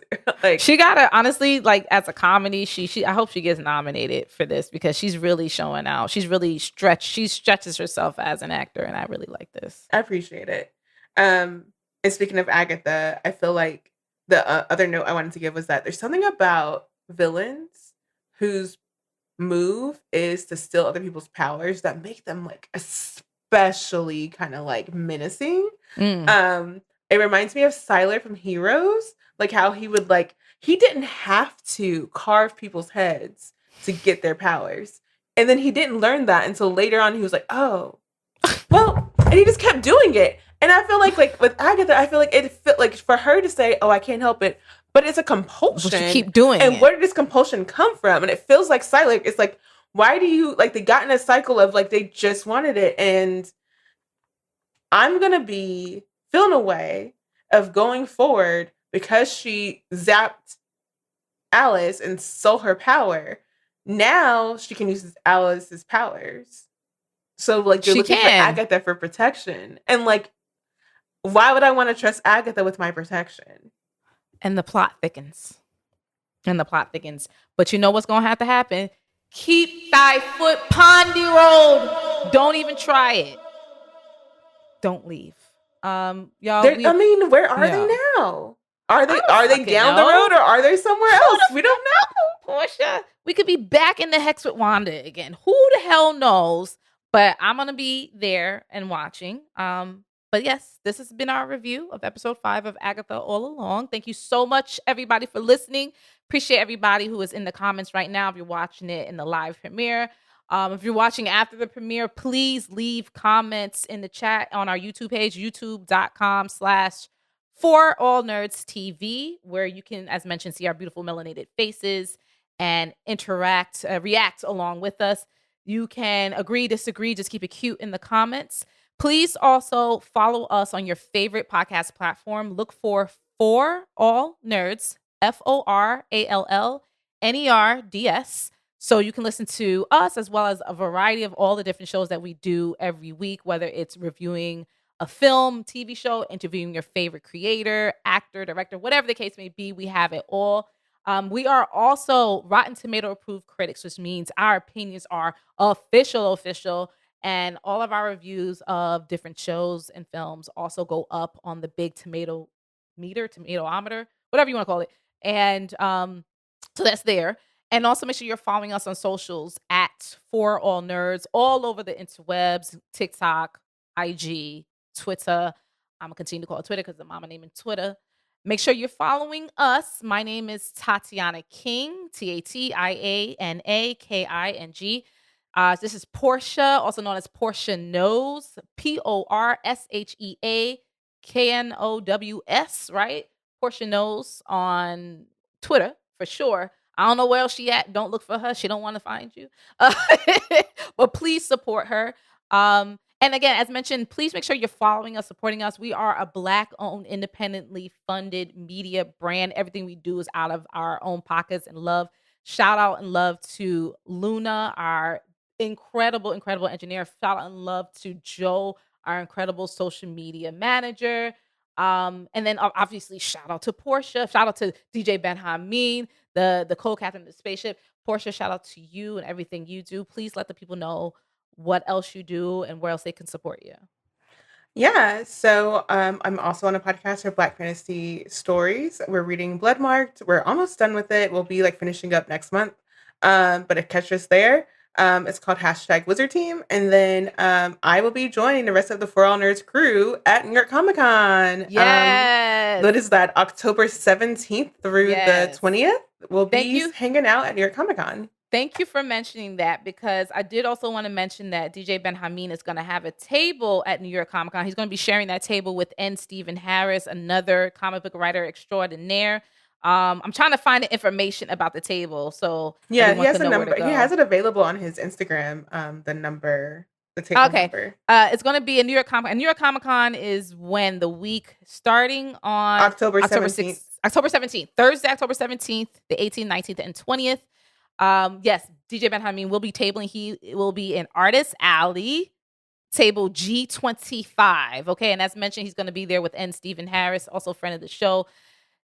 She gotta honestly, as a comedy, she I hope she gets nominated for this, because she's really showing out. She's really she stretches herself as an actor, and I really like this. I appreciate it. And speaking of Agatha, I feel like the other note I wanted to give was that there's something about villains whose move is to steal other people's powers that make them especially kind of menacing. It reminds me of Sylar from Heroes, how he would he didn't have to carve people's heads to get their powers, and then he didn't learn that until later on. He was like, oh well, and he just kept doing it. And I feel like with Agatha, I feel like it felt for her to say, oh, I can't help it, but it's a compulsion. But you keep doing it. And where did this compulsion come from? And it feels like Sylar, it's why do you, they got in a cycle of they just wanted it. And I'm going to be feeling a way of going forward because she zapped Alice and stole her power. Now she can use Alice's powers. So you're looking for Agatha for protection. And why would I want to trust Agatha with my protection? And the plot thickens. But you know what's going to have to happen? Keep thy foot Pondy Road. Don't even try it. Don't leave. Y'all. Where are they now? Are they down the road, or are they somewhere else? We don't know. Portia, we could be back in the Hex with Wanda again. Who the hell knows? But I'm going to be there and watching. But yes, this has been our review of episode 5 of Agatha All Along. Thank you so much, everybody, for listening. Appreciate everybody who is in the comments right now if you're watching it in the live premiere. If you're watching after the premiere, please leave comments in the chat on our YouTube page, youtube.com/ForAllNerdsTV, where you can, as mentioned, see our beautiful melanated faces and react along with us. You can agree, disagree, just keep it cute in the comments. Please also follow us on your favorite podcast platform. Look for All Nerds, ForAllNerds, so you can listen to us as well as a variety of all the different shows that we do every week, whether it's reviewing a film, TV show, interviewing your favorite creator, actor, director, whatever the case may be. We have it all. We are also Rotten Tomato approved critics, which means our opinions are official. And all of our reviews of different shows and films also go up on the big tomato meter, tomatometer, whatever you want to call it. And so that's there. And also make sure you're following us on socials at For All Nerds all over the interwebs, TikTok, IG, Twitter. I'm going to continue to call it Twitter because the mama name in Twitter. Make sure you're following us. My name is Tatiana King, Tatiana King. This is Portia, also known as Portia Knows, PorsheaKnows, right? Portia Knows on Twitter for sure. I don't know where else she at. Don't look for her. She don't want to find you. But please support her. And again, as mentioned, please make sure you're following us, supporting us. We are a Black-owned, independently funded media brand. Everything we do is out of our own pockets and love. Shout out and love to Luna, our incredible engineer. Shout out and love to Joe, our incredible social media manager. And then obviously shout out to Portia. Shout out to DJ Ben Hameen, the co-captain of the spaceship. Portia, shout out to you and everything you do. Please let the people know what else you do and where else they can support you. Yeah, so I'm also on a podcast for Black Fantasy Stories. We're reading Bloodmarked. We're almost done with it. We'll be like finishing up next month. But it catch us there. It's called #Wizard Team. And then I will be joining the rest of the For All Nerds crew at New York Comic Con. Yes. What is that? October 17th through the 20th. We'll be hanging out at New York Comic Con. Thank you for mentioning that, because I did also want to mention that DJ Ben Hameen is going to have a table at New York Comic Con. He's going to be sharing that table with N. Stephen Harris, another comic book writer extraordinaire. I'm trying to find the information about the table. So yeah, he has a number. He has it available on his Instagram. The table number. It's going to be a New York Comic Con. And New York Comic Con is when the week starting on October 17th. October 17th, Thursday, October 17th, the 18th, 19th, and 20th. Yes, DJ Ben Hameen will be tabling. He will be in Artist Alley, table G25. Okay, and as mentioned, he's going to be there with N. Stephen Harris, also a friend of the show.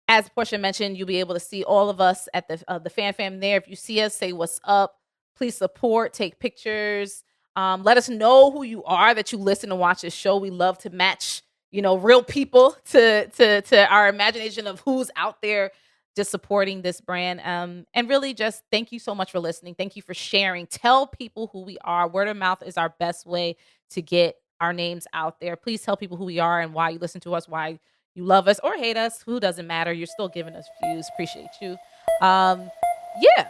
As Portia mentioned, you'll be able to see all of us at the fan fam there. If you see us, say what's up. Please support, take pictures. Let us know who you are, that you listen and watch this show. We love to match, real people to our imagination of who's out there just supporting this brand. And really just thank you so much for listening. Thank you for sharing. Tell people who we are. Word of mouth is our best way to get our names out there. Please tell people who we are and why you listen to us, why you love us or hate us. Who doesn't matter. You're still giving us views. Appreciate you. Yeah.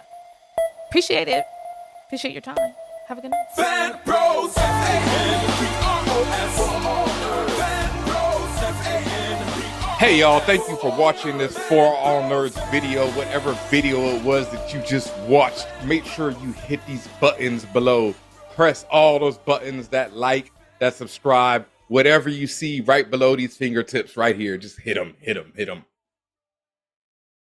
Appreciate it. Appreciate your time. Have a good night. Fan Bros, Hey y'all, thank you for watching this For All Nerds video, whatever video it was that you just watched. Make sure you hit these buttons below. Press all those buttons, that like, that subscribe, whatever you see right below these fingertips right here. Just hit them.